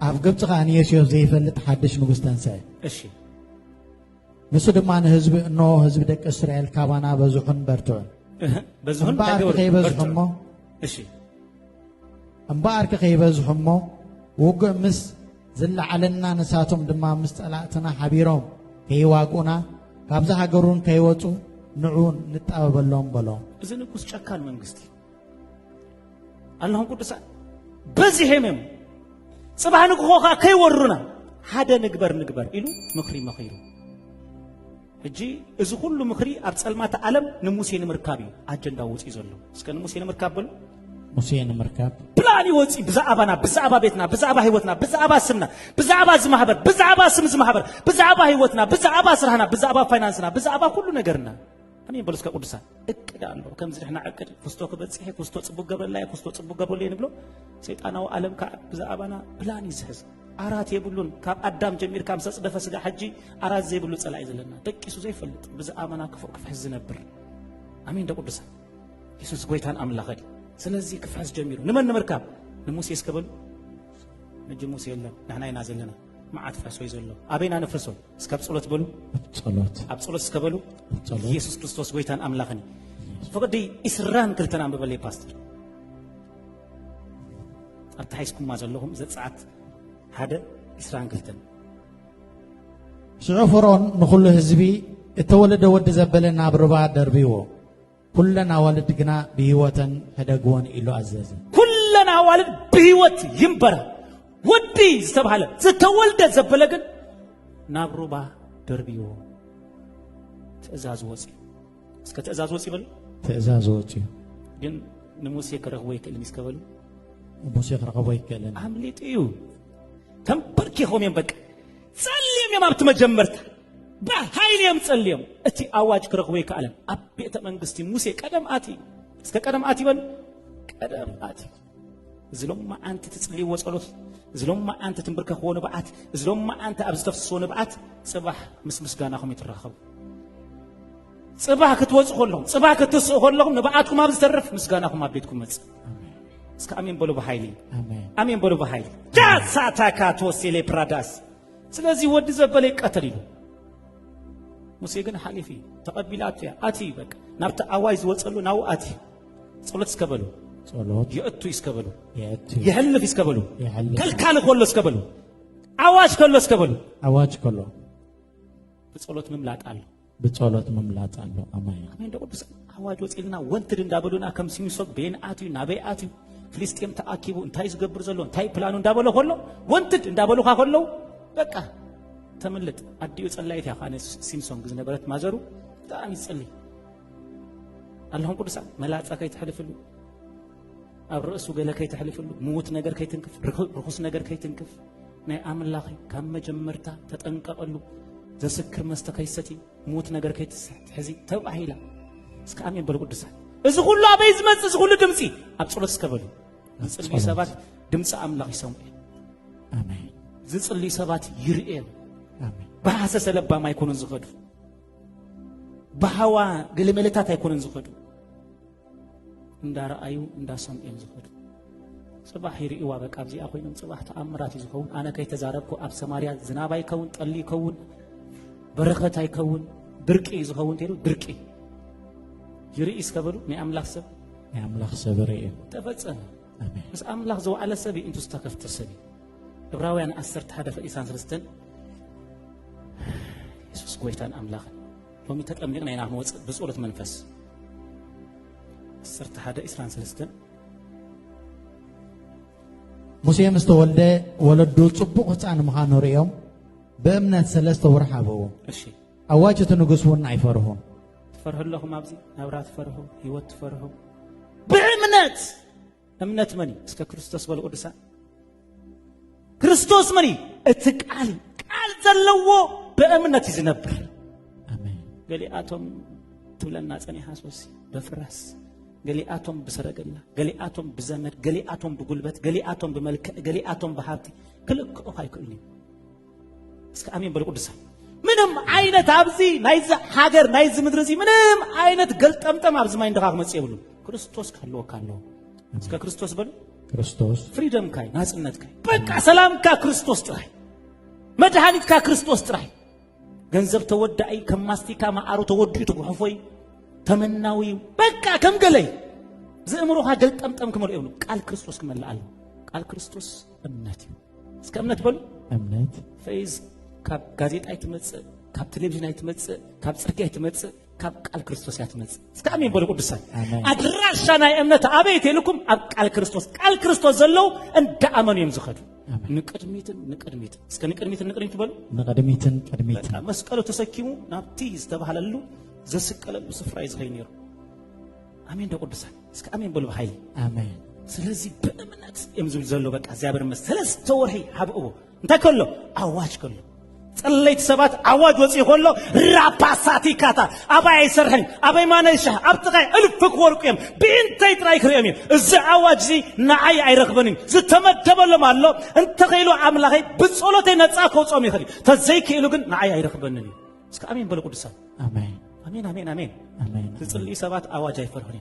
ኣብ ግብጽ ኻንየስዮ ዘይፈልጥ ሓድሽ ንጉስ ተንሰአ እሺ ንሱ ድማ ንህዝቢ እኖ ህዝቢ ደቂ እስራኤል ካባና በዝሑን በርትዑን በዝሑን ከይበዝሑሞ እሺ እምበኣርኪ ከይበዝሑሞ ውጉእ ምስ ዝለዓለና ንሳቶም ድማ ምስ ጸላእትና ሓቢሮም ከይዋቁና ካብዛ ሃገሩን ከይወጹ ንዑን ንጣበበሎም በሎም እዚ ንጉስ ጨካን መንግስቲ አላሁን ቅዱሳ በዚህ ሄመም ጽባህ ንግኾኻ ከይወሩና ሓደ ንግበር ኢሉ ምኽሪ መኺሩ እጂ እዚ ሁሉ ምኽሪ ኣብ ጸልማተ ዓለም ንሙሴ ንምርካብ እዩ አጀንዳ ወጽ ዘሎ እስከ ንሙሴ ንምርካብ በሉ ሙሴ ንምርካብ ፕላን ይወጽ ብዛዕባና ብዛዕባ ቤትና ብዛዕባ ህይወትና ብዛዕባ ስምና ብዛዕባ ዝማህበር ብዛዕባ ስም ዝማህበር ብዛዕባ ህይወትና ብዛዕባ ስራህና ብዛዕባ ፋይናንስና ብዛዕባ ኩሉ ነገርና አሜን በሉ እስከ ቅዱሳን እቅድ ኣሎ ከምዚ ድሕና ዕቅድ ክስቶ ክበጽሕ ክስቶ ጽቡቅ ገብረላይ ክስቶ ጽቡቅ ገብረላይ ንብሎ ሰይጣናዊ ዓለም ካብ ብዛዕባና ፕላን ይዝሕዝ አራት የብሉን ካብ አዳም ጀሚር ካብ ሰጽደፈ ስጋ ሐጂ አራት ዘይብሉ ጸላይ ዘለና ደቂሱ ዘይፈልጥ ብዛዕባና ክፍሕዝ ነበር አሜን ደቁድሳን ኢየሱስ ጎይታን አምላኸዲ ስለዚህ ክፍሕዝ ጀሚሩ ንመን ንምርካብ ንሙሴ እስከበሉ ንጂ ሙሴ የለን ንሕና ኢና ዘለና ማዓት ፍሕሶ ዘሎ አበይና ንፍርሶ እስከ ጸሎት በሉ ጸሎት ኣብ ጸሎት እስከበሉ ኢየሱስ ክርስቶስ ጎይታን አምላኽኒ ፈቅዲ ኢስራን ክልተና አንብበለይ ፓስተር ኣብቲ ሃይስኩማ ዘለኹም ዘጸአት 1:22 ሽዑ ፈርዖን ንኹሉ ህዝቢ እተወለደ ወዲ ዘበለ ናብ ርባ ደርቢዎ ኩለን ኣዋልድ ግና ብህይወተን ሕደግዎን ኢሉ ኣዘዘ ኩለን ኣዋልድ ብህይወት ይንበራ ወዲ ዝተባሃለ ዝተወልደ ዘበለ ግን ናብ ሩባ ደርቢዎ ትእዛዝ ወፂ እስከ ትእዛዝ ወፂ በሉ ትእዛዝ ወፂ ግን ንሙሴ ክረኽቦ ይክእልን ይስከበሉ ሙሴ ክረኽቦ ይክእልን ኣምሊጥ እዩ ተንበርኪኾም እዮም በቃ ጸልዮም እዮም ኣብቲ መጀመርታ በኃይል እዮም ጸልዮም እቲ ኣዋጅ ክረኽቦ ይከኣለን ኣብ ቤተ መንግስቲ ሙሴ ቀደም ኣቲ እስከ ቀደም ኣቲ በሉ ቀደም ኣቲ ዝሎማ ኣንቲ ትጽልይዎ ጸሎት ዝሎማ ኣንቲ ትንብርከኽዎ ንብዓት ዝሎማ ኣንቲ ኣብ ዝተፍስስዎ ንብዓት ጽባሕ ምስ ምስጋናኹም ይትራኸቡ ጽባሕ ክትወጽእ ከለኹም ጽባሕ ክትስኡ ከለኹም ንብዓትኩም ኣብ ዝተርፍ ምስጋናኹም ኣብ ቤትኩም መጽእ እስከ አሜን በሉ በኃይል አሜን በሉ በኃይል ጃሳታካቶሴሌ ፕራዳስ ስለዚህ ወዲ ዘበለ ይቀተል ይሉ ሙሴ ግን ሐሊፊ ተቀቢላቱ ያ አቲ በቃ ናብታ አዋጅ ዝወጸሉ ናው አቲ ጸሎት እስከበሉ ጸሎት የእቱ ይስከበሉ የህልፍ ይስከበሉ ከልካል ከሎ እስከበሉ አዋጅ ከሎ እስከበሉ አዋጅ ከሎ በጸሎት መምላጥ አለ በጸሎት መምላጥ አለ አሜን አሜን ደቁስ አዋጅ ወጽልና ወንትድ እንዳበሉና ከም ሲሚሶግ በእን አቲ ናበይ አቲ ፍልስጤም ተአኪቡ እንታይ ዝገብር ዘሎ እንታይ ፕላኑ እንዳበለ ከሎ ወንትድ እንዳበሉ ከሎ በቃ ተመለጥ አዲው ጸላይት ያኻነ ሲምሶን ግዝነበረት ማዘሩ በጣም ይጸልይ اللهم قدسا ملاصا كيتحلفلو اب راسو ገለ ከይተحلفሉ موت ነገር ከይትንክፍ ርኩስ ነገር ከይትንክፍ ናይ አምላኽ ካብ መጀመርታ ተጠንቀቀሉ ዘስክር መስተ ከይሰቲ موت ነገር ከይትሕዚ ተባሂላ እስከ አሜን በሉ ቅዱሳ እዚ ሁሉ አበይ ዝመጽ እዚ ሁሉ ድምጺ ኣብ ጸሎት እስከበሉ ዝጽልይ ሰባት ድምጺ አምላኽ ይሰምዑ አሜን ዝጽልይ ሰባት ይርኤ አሜን ባሐሰ ሰለባ ማይኮኑን ዝኸዱ ባሃዋ ገለመለታት አይኮኑን ዝኸዱ እንዳራአዩ እንዳሰምዑን ዝኸዱ ጽባህ ይርኢዋ በቃ በዚያ ኮይኖም ጽባህ ተአምራት ይዝኸውን አነ ከይተዛረብኩ ኣብ ሰማርያ ዝናብ አይከውን ጠሊ ይከውን በረኸት አይከውን ድርቂ ይዝኸውን ተይሉ ድርቂ ይርኢ እስከበሉ ናይ አምላኽ ሰብ ይርኢ ተፈጸመ አሜን ምስ አምላኽ ዘወዓለ ሰብ እንቱ ዝተከፍተ ሰብ ዕብራውያን 11:33 ኢየሱስ ጎይታን አምላኽ ሎሚ ተጠምቅና ኢና ንወጽእ ብጸሎት መንፈስ 11:33 ሙሴ ምስተወልደ ወለዱ ጽቡቕ ሕፃን ምዃኑ ርኦም በእምነት 3 ወርሕ አበው እሺ አዋጅቱ ንጉሥ ውን አይፈርሁን ትፈርሁለኹም ኣብዚ ናብራ ትፈርሁ ህይወት ትፈርሁ በእምነት እምነት መኒ እስከ ክርስቶስ በሉ ቅዱሳ ክርስቶስ መኒ እቲ ቃል ዘለዎ በእምነት ይዝነብር አሜን ገሊአቶም ትብለና ጸኒሐ ሶሲ በፍራስ ገሊአቶም በሰረገላ ገሊአቶም በዘመድ ገሊአቶም በጉልበት ገሊአቶም በመልክዕ ገሊአቶም በሀብት ክልክኡ አይክልኒ እስከ አሜን በሉ ቅዱሳ ምንም አይነት ኣብዚ ናይዛ ሀገር ናይዚ ምድር እዚ ምንም አይነት ገልጠምጠም ኣብዚ ማይ እንደኻ መጽ ይብሉ ክርስቶስ ካለው እስከ ክርስቶስ በሉ ክርስቶስ ፍሪደም ካይ ናጽነት ካይ በቃ ሰላም ካ ክርስቶስ ጥራይ መድኃኒት ካ ክርስቶስ ጥራይ ገንዘብ ተወዳይ ከማስቲካ ማዓሩ ተወድዩ ተጓሕፎይ ተመናዊ በቃ ከምገለይ ዘእምሮኻ ገልጠምጠም ክመል ይብሉ ቃል ክርስቶስ ክመላአል ቃል ክርስቶስ እምነት እስከ እምነት በሉ እምነት ፈይዝ ካብ ጋዜጣ ይትመጽእ ካብ ቴሌቪዥን ይትመጽእ ካብ ጽርግያ ይትመጽእ ካብ ቃል ክርስቶስ ያትመጽእ እስከ አሜን በሉ ቅዱሳን አድራሻ ናይ እምነት አበይት ይልኩም ኣብ ቃል ክርስቶስ ዘለው እንደ አመኑ የምዝኸዱ ንቅድሚት እስከ ንቅድሚት በሉ ንቅድሚትን መስቀሉ ተሰኪሙ ናብቲ ዝተባሃለሉ ዘስቀለሉ ስፍራ ይዝኸይ ነይሩ አሜን ደ ቅዱሳን እስከ አሜን በሉ በኃይል አሜን ስለዚህ በእምነት የምዝብል ዘለው በቃ እግዚአብሔር ሰለስተ ወርሒ ሓብእዎ እንታይ ከሎ አዋጅ ከሎ ጸለይት ሰባት አዋጅ ወጽእ ከሎ ራፓሳቲካታ አባይ አይሰርሐኝ አባይ ማነሻ አብጥቃይ እልፍክ ወርቁም በእንታይ ጥራይ ክርየም እዚ አዋጅ እዚ ንዓይ አይረክበንም ዝተመደበለም አሎ እንተ ኸይሉ አምላኸይ ብጸሎተይ ነጻ ከውጾም ይኸሊ ተዘይክኢሉ ግን ንዓይ አይረክበንን እስከ አሜን በሉ ቅዱሳን አሜን አሜን አሜን አሜን አሜን ዝጽልይ ሰባት አዋጅ አይፈርሁን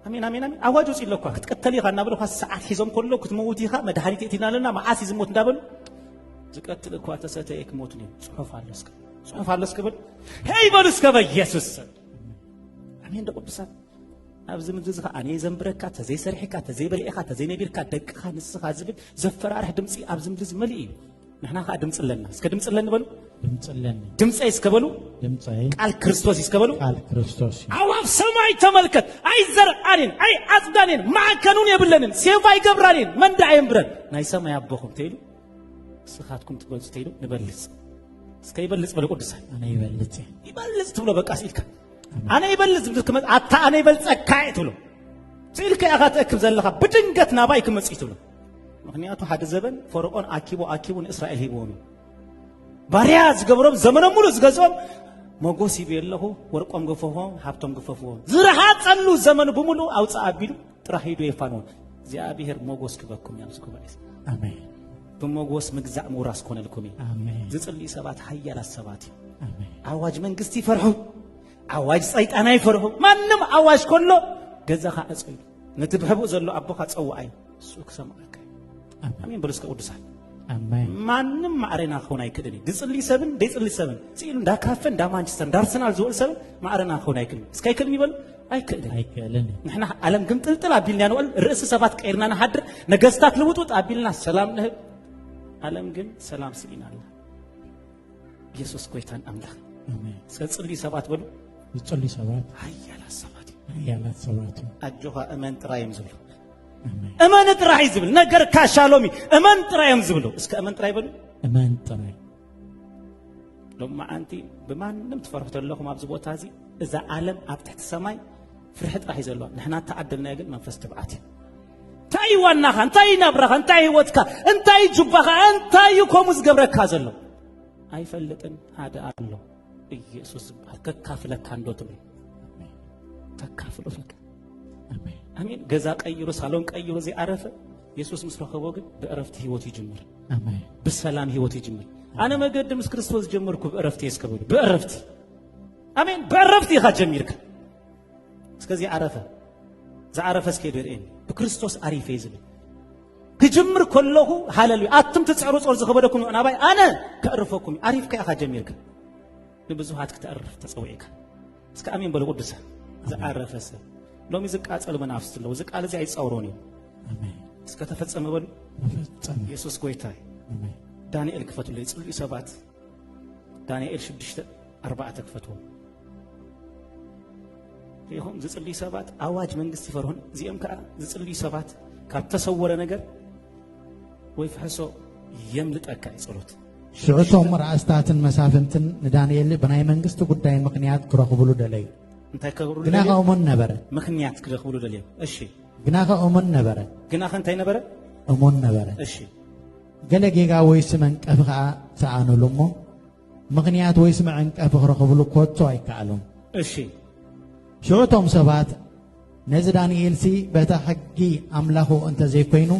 አሜን አሜን አሜን አዋጅ ወጽእ ለኳ ክትቀተል ይኻ እናበሉ ሰዓት ሒዞም ከሎ ክትመውት ይኻ መድኃኒት እትናለና ማዓስ ይዝሞት እንዳበሉ ዝቀትል እኳ ተሰተይክ ሞት ነው ጽሑፍ አለስከ በል ሄይ በሉ እስከ በኢየሱስ አሜን ደቁብሳት ኣብዚ ምድር ዝኻ ኣነ ዘንብረካ ተዘይ ሰሪሕካ ተዘይ በልዒኻ ተዘይ ነቢርካ ደቅኻ ንስኻ ዝብል ዘፈራርሕ ድምፂ ኣብዚ ምድር ዝመልእ እዩ ንሕና ኸ ድምፂ ኣለና እስከ ድምፂ ኣለኒ በሉ ድምፀይ እስከ በሉ ቃል ክርስቶስ እስከ በሉ ቃል ክርስቶስ አዋብ ሰማይ ተመልከት አይ ዘርአኔን አይ አጽዳኔን ማዕከኑን የብለንን ሴፋ ይገብራኔን መንዳ አይምብረን ናይ ሰማይ አቦኹም ተይሉ ስኻትኩም ትገልጹ ተይሉ ንበልጽ እስከ ይበልጽ በሉ ቅዱሳን አነ ይበልጽ ትብሎ በቃ ሲልካ አነ ይበልጽ ብትከመት አታ አነ ይበልጸካ ትብሎ ሲልካ ያኻ ተእክብ ዘለኻ ብድንገት ናባይ ክመጽእ ትብሎ ምክንያቱ ሓደ ዘበን ፈርዖን አኪቡን እስራኤል ሂብዎኑ ባሪያ ዝገብሮም ዘመኖም ሙሉ ዝገዝኦም ሞጎስ ይቤለኹ ወርቆም ገፈፎም ሃብቶም ገፈፎም ዝረሃጸሉ ዘመን በሙሉ አውጻ አቢሉ ጥራህ ሂዶ ይፋኖን እግዚአብሔር ሞጎስ ክበኩም ያምስኩባይስ አሜን በሞጎስ መግዛዕ ሙራስ ኮነልኩም አሜን ዝጽልይ ሰባት ኃያላት ሰባት አሜን አዋጅ መንግስት ይፈርሑ አዋጅ ሰይጣን አይፈርሑ ማንም አዋጅ ኮሎ ገዛኻ አጽዩ ነትብህቡ ዘሎ አቦኻ ጸዋዓይ ሱክ ሰማዓካ አሜን በሉስ ቅዱሳን አሜን ማንም ማዕረና ኾን አይክድኒ ድጽልይ ሰብን ደጽልይ ሰብን ሲሉ እንዳካፈ እንዳማንቸስተር እንዳርሰናል ዝወል ሰብ ማዕረና ኾን አይክድኒ እስካይክልም ይበሉ አይክልን ንሕና ዓለም ግን ጥልጥል አቢልና ነው ርዕስ ሰባት ቀይርና ናሐድር ነገስታት ልውጡት አቢልና ሰላም ነህ ዓለም ግን ሰላም ሲናል ኢየሱስ ጎይታን አምላክ አሜን ጽልይ ሰባት በሉ ጽልይ ሰባት ኃያላት ሰባት አጆኻ እመን ጥራይም ዝብሉ እመን ጥራይ ዝብል ነገር ካሻሎሚ እመን ጥራይም ዝብሉ እስከ እመን ጥራይ በሉ እመን ጥራይ لما أنتي بمان نمت فرحت لكم أبز بوتازي إذا عالم أبتحت السماء فرحت راح يزلوا نحن تعدلنا يقول منفس تبعتي تاي وانها انتاي نبرها انتاي وتكا انتاي جبها انتاي كومز قبرك هذا أي فلتن هذا الله ኢየሱስ ከካፍለክ አንዶት ነው ተካፍሎት ለካ አሜን ገዛ ቀይሮ ሳሎን ቀይሮ እዚህ አረፈ ኢየሱስ ምስለ ኸቦ ግን በእረፍት ህይወት ይጀምር አሜን በሰላም ህይወት ይጀምር አነ መገድምስ ክርስቶስ ጀመርኩ በእረፍት ይስከበሉ በእረፍት አሜን በእረፍት ይኸጀምርክ እስከዚህ አረፈ ዘአረፈ እስከደረን በክርስቶስ አሪፍ ይዝብ ክጅምር ኮለሁ ሃሌሉያ አትም ተጽዕሩ ጾር ዘኸበደኩም አናባይ አነ ከእርፈኩም አሪፍ ከኸጀምርክ ብዙሃት ከተአረፍ ተጸውይካ እስከ አሜን በለ ቅዱስ ዘአረፈሰ ሎሚ ዝቃጸል መናፍስት ለው ዝቃል እዚ አይጻውሮኒ አሜን እስከ ተፈጸመ በሉ ኢየሱስ ጎይታይ አሜን ዳንኤል ክፈቱ ላይ ጽልይ ሰባት ዳንኤል 6:4 ክፈቱ ይሁን ጽልይ ሰባት አዋጅ መንግስት ይፈርሆን ዚም ከ ጽልይ ሰባት ካተሰወረ ነገር ወይ ፍሕሶ የምልጠካ ጸሎት ሽዑቶም ራእስታትን መሳፍንትን ዳንኤል በናይ መንግስት ጉዳይ ምክንያት ክረኽብሉ ደለይ እንታይ ከብሩ ግናኸውምን ነበረ ምክንያት ክረኽብሉ ደለይ እሺ ግናኸውምን ነበረ ግናኸ እንታይ ነበረ እሞን ነበረ እሺ ገለጌጋ ወይስ መንቀፍ ኸ ሰአኑሉሞ ምክንያት ወይስ መንቀፍ ክረኽብሉ ኮቶ አይካሉም እሺ ሽዑቶም ሰባት ነዚ ዳንኤል ሲ በታ ሕጊ አምላኹ እንተ ዘይኮይኑ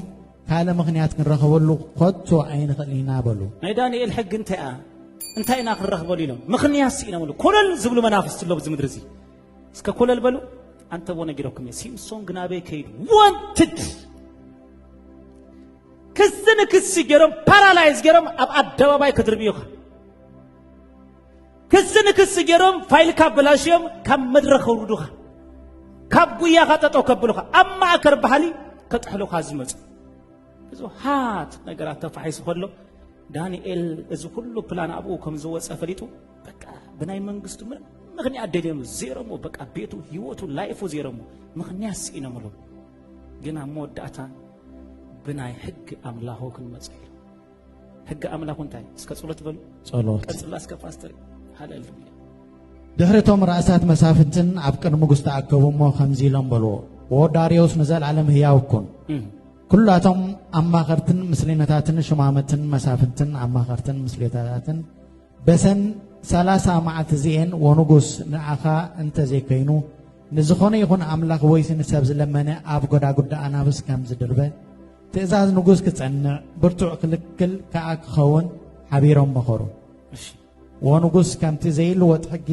ካለ ምክንያት ክንረኽበሉ ኮቶ አይንኸሊና በሉ ናይ ዳንኤል ሕግ እንታይና ክንረኽበሉ ኢሎም ምክንያት ሲና በሉ ኮለል ዝብሉ መናፍስት ለው ዝምድር እዚ እስከ ኮለል በሉ አንተ ወነ ጊሮኩም ሲምሶን ግናቤ ከይድ ዋንትድ ክስን ክስ ገረም ፓራላይዝ ገረም አብ አደባባይ ከድርቢዮኻ ክስን ክስ ገረም ፋይል ካብላሽም ካብ መድረኽ ወርዱኻ ካብ ጉያ ኻጠጦ ከብሉኻ አማ አከር ባህሊ ከጥሕሉኻ ዝመጽ ብዙ ሃት ነገራት ተፋሒስ ሆሎ ዳንኤል እዚ ሁሉ ፕላን አብኡ ከም ዝወጸ ፈሊጡ በቃ በናይ መንግስቱ ምክንያት ደደም ዜሮሞ በቃ ቤቱ ህይወቱ ላይፉ ዜሮሞ ምክንያት ሲነምሉ ግና ሞዳታ በናይ ሕግ አምላኹ ክንመጽእ ሕግ አምላኹ እንታይ እስከ ጸሎት በሉ ጸሎት ቀጽላ እስከ ፓስተር ሃሌሉያ ድህረቶም ራእሳት መሳፍንትን ኣብ ቅድሚ ንጉሥ ተኣከቡሞ ከምዚ ኢሎም በልዎ ወዳርዮስ ንዘለዓለም ህያው ኩን ኩላቶም አማኸርትን ምስሊነታትን ሽማመትን መሳፍንትን አማኸርትን ምስሊነታትን በሰን 30 መዓልት ዚኤን ወንጉስ ንዓኻ እንተ ዘይከይኑ ንዝኾነ ይኹን አምላኽ ወይስ ንሰብ ዝለመነ ኣብ ጎዳጉዳ ኣናብስ ከም ዝድርበ ትእዛዝ ንጉስ ክጸንዕ ብርቱዕ ክልክል ከኣ ክኸውን ሓቢሮም መኸሩ ወንጉስ ከምቲ ዘይልወጥ ሕጊ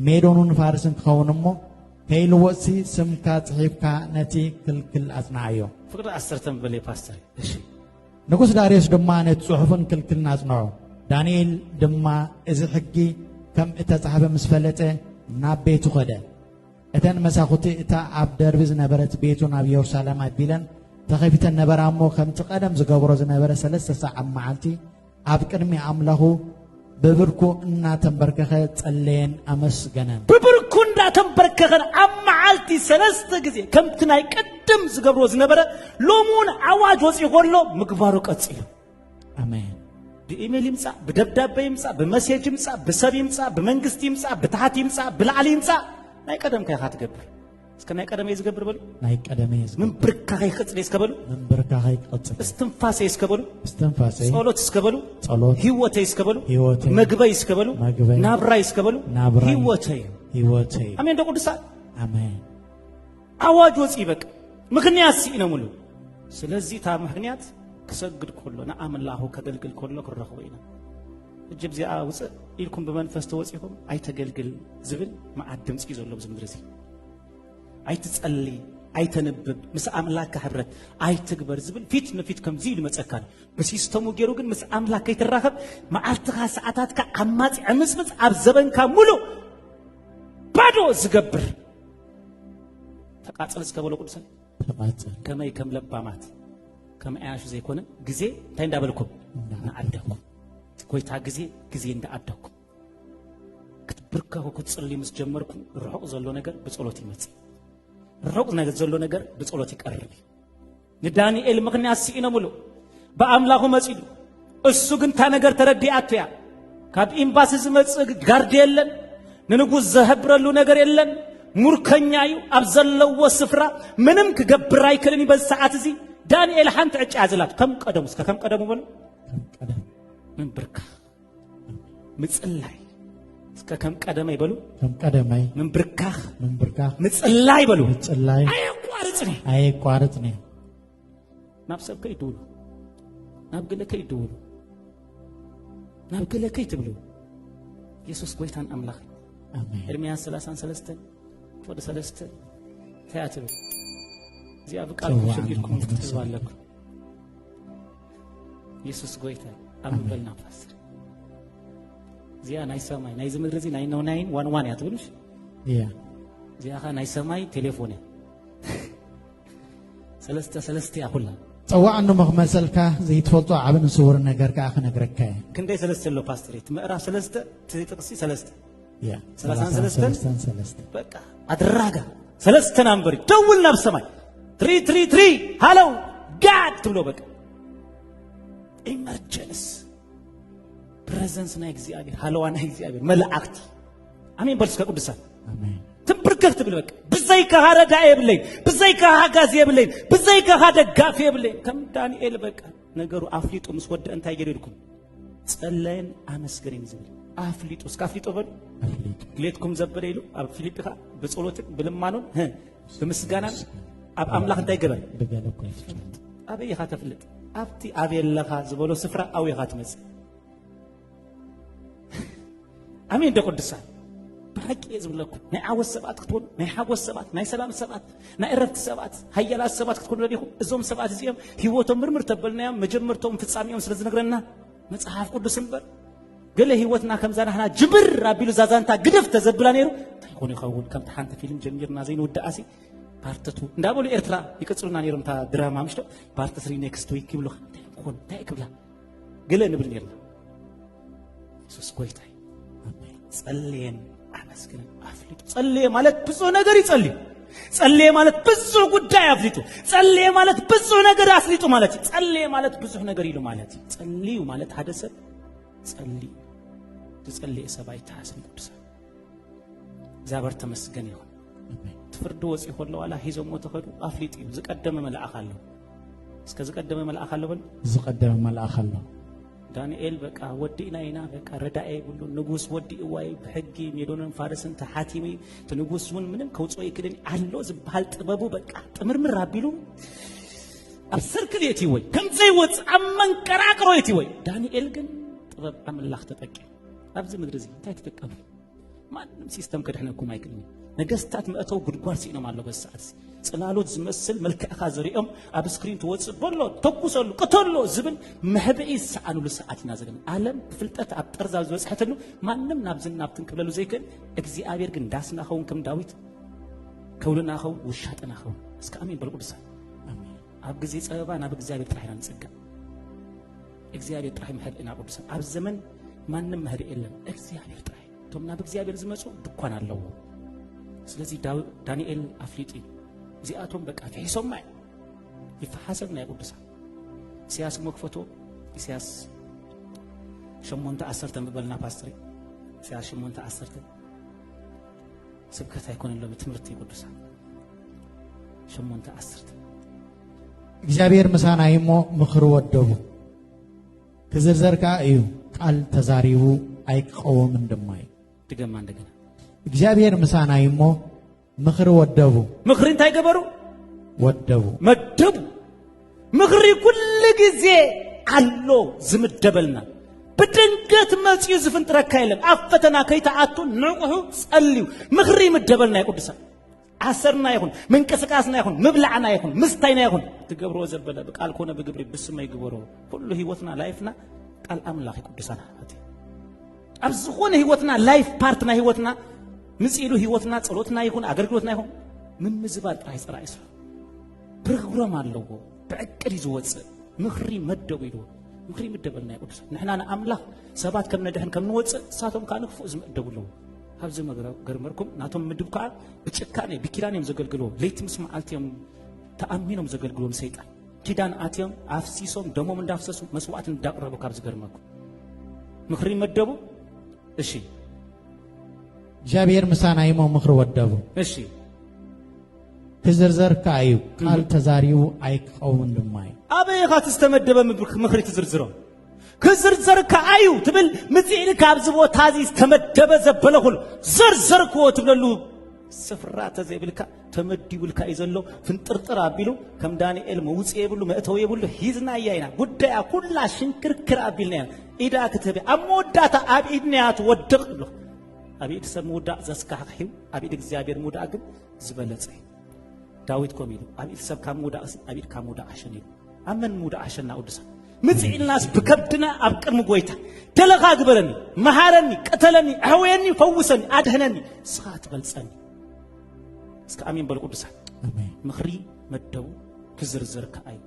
ሜዶኑን ፋርስን ክኸውን እሞ ከይልወጥሲ ስምካ ጽሒፍካ ነቲ ክልክል አጽናዓዮ ፍቅር 10 በለ ፓስተር እሺ ንጉስ ዳርዮስ ድማ ነቲ ጽሑፍን ክልክልን አጽናዖ ዳንኤል ድማ እዚ ሕጊ ከም እተጻሕፈ ምስ ፈለጠ ናብ ቤቱ ኸደ እተን መሳኹቲ እታ ኣብ ደርቢ ዝነበረት ቤቱ ናብ ኢየሩሳሌም ኣቢለን ተኸፊተን ነበራ እሞ ከምቲ ቀደም ዝገብሮ ዝነበረ 3 ሰዓት መዓልቲ ኣብ ቅድሚ አምላኹ በብርኩ እናተንበርከኸ ጸለየን አመስገነን በብርኩ እናተንበርከኸን አማዓልቲ 3 ጊዜ ከምቲ ናይ ቀደም ዝገብሮ ዝነበረ ሎሙን አዋጅ ወጽይሆሎ ምግባሩ ቀጽዩ አሜን በኢሜል ይምጻ በደብዳቤ ይምጻ በመሴጅ ይምጻ በሰብ ይምጻ በመንግስት ይምጻ በታህት ይምጻ በላዕሊ ይምጻ ናይ ቀደም ከይኻ ትገብር እስከ ናይ ቀደም ይዝገብር በሉ ናይ ቀደም ይዝገብር ምን ብርካኸ ይቅጽል ይስከበሉ ምን ብርካኸ ይቅጽል እስትንፋሴ ይስከበሉ እስትንፋሴ ጸሎት ይስከበሉ ጸሎት ህይወቴ ይስከበሉ ህይወቴ መግበይ ይስከበሉ ናብራ ይስከበሉ ናብራ ህይወቴ ህይወቴ አሜን ደቁድሳ አሜን አዋጅ ወጽ ይበቅ ምክንያት ሲነሙሉ ስለዚህ ታ ምክንያት ክሰግድ ኮሎና አምላሁ ከገልግል ኮሎ ክረኽበይና እጅብ ዚኣ ውጽ ኢልኩም በመንፈስ ተወጽይኩም አይተገልግል ዝብል ማዓድም ጽይ ዘሎ ዝምድርሲ አይትጸሊ አይተነብብ ምስ አምላክ ህብረት አይትግበር ዝብል ፊት ነፊት ከምዚ ልመጸካል በሲስተሙ ገሩ ግን ምስ አምላክ አይተራኸብ ማዓልትኻ ሰዓታትካ አማጽ ዕምጽምጽ ኣብ ዘበንካ ሙሉ ባዶ ዝገብር ተቃጽል እስከበለ ቅዱሳን ተቃጽል ከመይ ከም ለባማት ከም አያሽ ዘይኮነ ግዜ እንታይ እንዳበልኩም ናዓደኩም ኮይታ ግዜ እንዳዓደኩም ክትብርከኹ ክትጽሊ ምስ ጀመርኩም ርሑቕ ዘሎ ነገር በጸሎት ይመጽ ርሑቕ ነገር ዘሎ ነገር በጸሎት ይቀርብ ንዳንኤል ምክንያት ሲነሙሉ በአምላኹ መጽሉ እሱ ግን ታ ነገር ተረዲአትያ ካብ ኤምባሲ ዝመጽእ ጋርድ የለን ንንጉስ ዘህብረሉ ነገር የለን ሙርከኛ እዩ ኣብ ዘለዎ ስፍራ ምንም ክገብር ኣይክእልን በዚ ሰዓት እዚ ዳንኤል ሓንቲ ዕጫ ያዘላት ከም ቀደሙ እስከ ከም ቀደሙ በሉ ምን ብርካ ምጽላይ እስከ ከም ቀደመ ይበሉ ከም ቀደመ ምን ብርካ ምጽላይ ይበሉ ምጽላይ አይቋርጽኒ ናብ ሰብ ከይድውሉ ናብ ገለ ከይድውሉ ናብ ገለ ከይትብሉ ኢየሱስ ጎይታን አምላኽ አሜን ኤርምያስ 33 ወደ 3 ታያትሉ እዚያ በቃል ሽግርኩም ተዝባለኩ ኢየሱስ ጎይታ አምበልና ፓስተር እዚያ ናይ ሰማይ ናይ ዝምድር እዚ ናይ ነው 911 ያትብሉሽ እዚያ ኻ ናይ ሰማይ ቴሌፎን ሰለስተ ያሁላ ጸዋዕኑ መخመሰልካ ዘይትፈልጦ ዓብን ስውር ነገር ከኣ ክነግረካ ክንደይ ሰለስተ ሎ ፓስተሬት ምዕራፍ 3 ትጥቅሲ 3 33 በቃ አድራጋ 3 ናምበር ደውል ናብ ሰማይ 333 ሃሎ ጋድ ትብሎ በቃ ኢመርጀንስ ፕሬዘንስ ናይ እግዚአብሔር ሃሎዋ ናይ እግዚአብሔር መላእክት አሜን በልስ ከቅዱሳን አሜን ትምብርከክ ትብል በቃ ብዘይካ ሃረጋ የብለኝ ብዘይካ ሃጋዝ የብለኝ ብዘይካ ሃደጋፍ የብለኝ ከም ዳንኤል በቃ ነገሩ አፍሊጡ ምስወደ እንታይ ገደልኩም ጸለየን አመስገነኝ ዝብል አፍሊጡ እስከ አፍሊጡ በል ግሌትኩም ዘበለ ይሉ አብ ፊልጵኻ በጸሎት ብልማኑን በምስጋና አብ አምላኽ እንታይ ገበል አበይኻ ተፍልጥ አብቲ አቤለኻ ዝበሎ ስፍራ አውይኻ ትመጽእ አሜን ደቆድሳ ባቂ ዝብለኩ ናይ ዓወት ሰባት ክትኮኑ ናይ ሓጎስ ሰባት ናይ ሰላም ሰባት ናይ ዕረፍቲ ሰባት ሃያላት ሰባት ክትኮኑ ለዲኹም እዞም ሰባት እዚኦም ህይወቶም ምርምር ተበልናዮም መጀመርቶም ፍጻሜኦም ስለ ዝነግረና መጽሐፍ ቅዱስ እምበር ገለ ህይወትና ከምዛናህና ጅብር አቢሉ ዛዛንታ ግደፍ ተዘብላ ነይሩ ታይኮኑ ይኸውን ከምቲ ሓንቲ ፊልም ጀሚርና ዘይንወዳእሲ ፓርተቱ እንዳበሉ ኤርትራ ይቅጽሉና ነይሮም ታ ድራማ ምሽቶ ፓርት 3 ኔክስት ዊክ ይብሉ ታይኮን ታይክብላ ገለ ንብል ነይርና ኢየሱስ ጎይታ ጸልየን አመስግነን አፍሊጡ ጸልየ ማለት ብዙ ነገር ይጸልዩ ጸልየ ማለት ብዙ ጉዳይ አፍሊጡ ጸልየ ማለት ብዙ ነገር አፍሊጡ ማለት ጸልየ ማለት ብዙ ነገር ይሉ ማለት ጸልዩ ማለት ሐደሰ ጸልይ ትጸልይ ሰባይ ታስም ቅዱስ ዛበር ተመስገን ይሁን ትፍርዱ ወጽ ይሆነው አላ ሂዞሞ ተኸዱ አፍሊጡ ዝቀደመ መልአክ አለው እስከ ዝቀደመ መልአክ አለው በል ዝቀደመ መልአክ አለው ዳንኤል በቃ ወዲና ይና በቃ ረዳኤ ሁሉ ንጉስ ወዲ ወይ በሕጊ ሜዶንን ፋርስን ተሐቲሚ ንጉስውን ምንም ከውጾ ይክደን አለው ዝባል ጥበቡ በቃ ጥምርምር አቢሉ አብሰርክሌቲ ወይ ከምዘይ ወጽ አመንቀራቅሮይቲ ወይ ዳንኤል ግን ጥበብ አምላኽ ተጠቂ አብዚ ምድር እዚ እንታይ ተጠቀሙ ማንም ሲስተም ከድሕነኩም አይክልኝ ነገስታት መእተው ጉድጓድ ሲኖም አለው በሰዓት ጽላሎት ዝመስል መልክዕኻ ዘሪኦም አብ ስክሪን ተወጽ በሎ ተኩሰሉ ቀተሎ ዝብል መህበኢ ሰዓኑሉ ሰዓትና ዘገን ዓለም ፍልጠት አብ ጠርዛ ዝበጽሐተሉ ማንም ናብዝና ብትንክብለሉ ዘይከን እግዚአብሔር ግን ዳስና ኸውን ከም ዳዊት ከውልና ኸውን ውሻጠና ኸውን እስከ አሜን በልቁድሳ አሜን አብ ጊዜ ጸበባ ናብ እግዚአብሔር ጥራይና ንጽጋ እግዚአብሔር ጥራይ መህልና ቅዱሳ አብ ዘመን ማንም መህድ የለም እግዚአብሔር ጥራይ ቶምና በእግዚአብሔር ዝመጹ ድኳን አለው ስለዚህ ዳንኤል አፍሊጢ ዚአቶም በቃ ፈይሶማይ ይፈሐሰብና ይቅዱሳ ኢሳያስ መክፈቶ ኢሳያስ 8:10 ተመበልና ፓስተር ኢሳያስ 8:10 ስብከት አይኮንለም ትምህርት ይቅዱሳ 8:10 እግዚአብሔር ምሳና ይሞ ምኽሩ ወደቡ ክዝርዘርካ እዩ ቃል ተዛሪቡ አይቀወም እንደማይ ድገማ እንደገና እግዚአብሔር ምሳና ይሞ ምኽሪ ወደቡ ምኽሪ እንታይ ገበሩ ወደቡ መደቡ ምኽሪ ኩል ጊዜ አሎ ዝምደበልና በድንገት መጽዩ ዝፍንጥረካ የለም አፈተና ከይተአቱ ንቁሁ ጸልዩ ምኽሪ ምደበልና ይቅዱሳ አሰርና ይሁን መንቀስቃስና ይሁን መብላዕና ይሁን ምስታይና ይሁን ትገብሮ ዘበለ በቃል ኮነ በግብሪ ብስማ ይግበሮ ሁሉ ህይወትና ላይፍና ቃል አምላኽ ይቅዱሳና አብዝኾነ ህይወትና ላይፍ ፓርትና ህይወትና ምጽኢሉ ህይወትና ጸሎትና ይሁን አገልግሎትና ይሁን ምን ምዝባል ጥራይ ጽራይ ሰው ፕሮግራም አለው በዕቅድ ይወጽ ምኽሪ መደቡ ይሉ ምኽሪ መደበልና ይቅዱስ ንሕናና አምላኽ ሰባት ከም ነድህን ከም ንወጽ ሳቶም ካንክፉ ዝመደቡለው ሀብዝ ገርመርኩም ናቶም ምድብካ በጭካኔ ቢኪራኔም ዘገልግሎ ለይት ምስማዓልቲም ተአሚኖም ዘገልግሎ ሰይጣን ኪዳን አትዮም አፍሲሶም ደሞም እንዳፍሰሱ መስዋዕት እንዳቀረቡ ካብ ዝገርመርኩም ምኽሪ መደቡ እሺ እግዚአብሔር ምሳና ይሞ ምክር ወደቡ እሺ ክዝርዝር ካዩ ቃል ተዛሪው አይቀውን ድማይ አበይ ኻት ተመደበ ምክር ትዝርዝሮ ክዝርዝር ካዩ ትብል ምጽኢል ካብዝቦ ታዚ ተመደበ ዘበለሁል ዝርዝር ኮ ትብለሉ ስፍራ ተዘይብልካ ተመዲብልካ ይዘሎ ፍንጥርጥር አቢሉ ከም ዳንኤል መውጽ ይብሉ መእተው ይብሉ ሂዝና ያይና ጉዳያ ኩላ ሽንክርክር አቢልና ኢዳ ከተበ አሞዳታ አብኢድንያት ወድቅ ብሎ አብኢድ ሰሙዳ ዘስካህው አብኢድ እግዚአብሔር ሙዳ ግን ዝበለጸ ዳዊት ኮሚሉ አብኢድ ሰብ ካሙዳ አብኢድ ካሙዳ አሸኒ አመን ሙዳ አሸና ወድሳ ምጽኢልናስ በከብድና አብቅርም ጎይታ ተለኻ ግበረኒ መሃረኒ ቀተለኒ አህወኒ ፈውሰኒ አድህነኒ ስኻት በልጸኒ እስከ አሜን በልቁድሳን አሜን ምኽሪ መደቡ ክዝርዝር ከአይ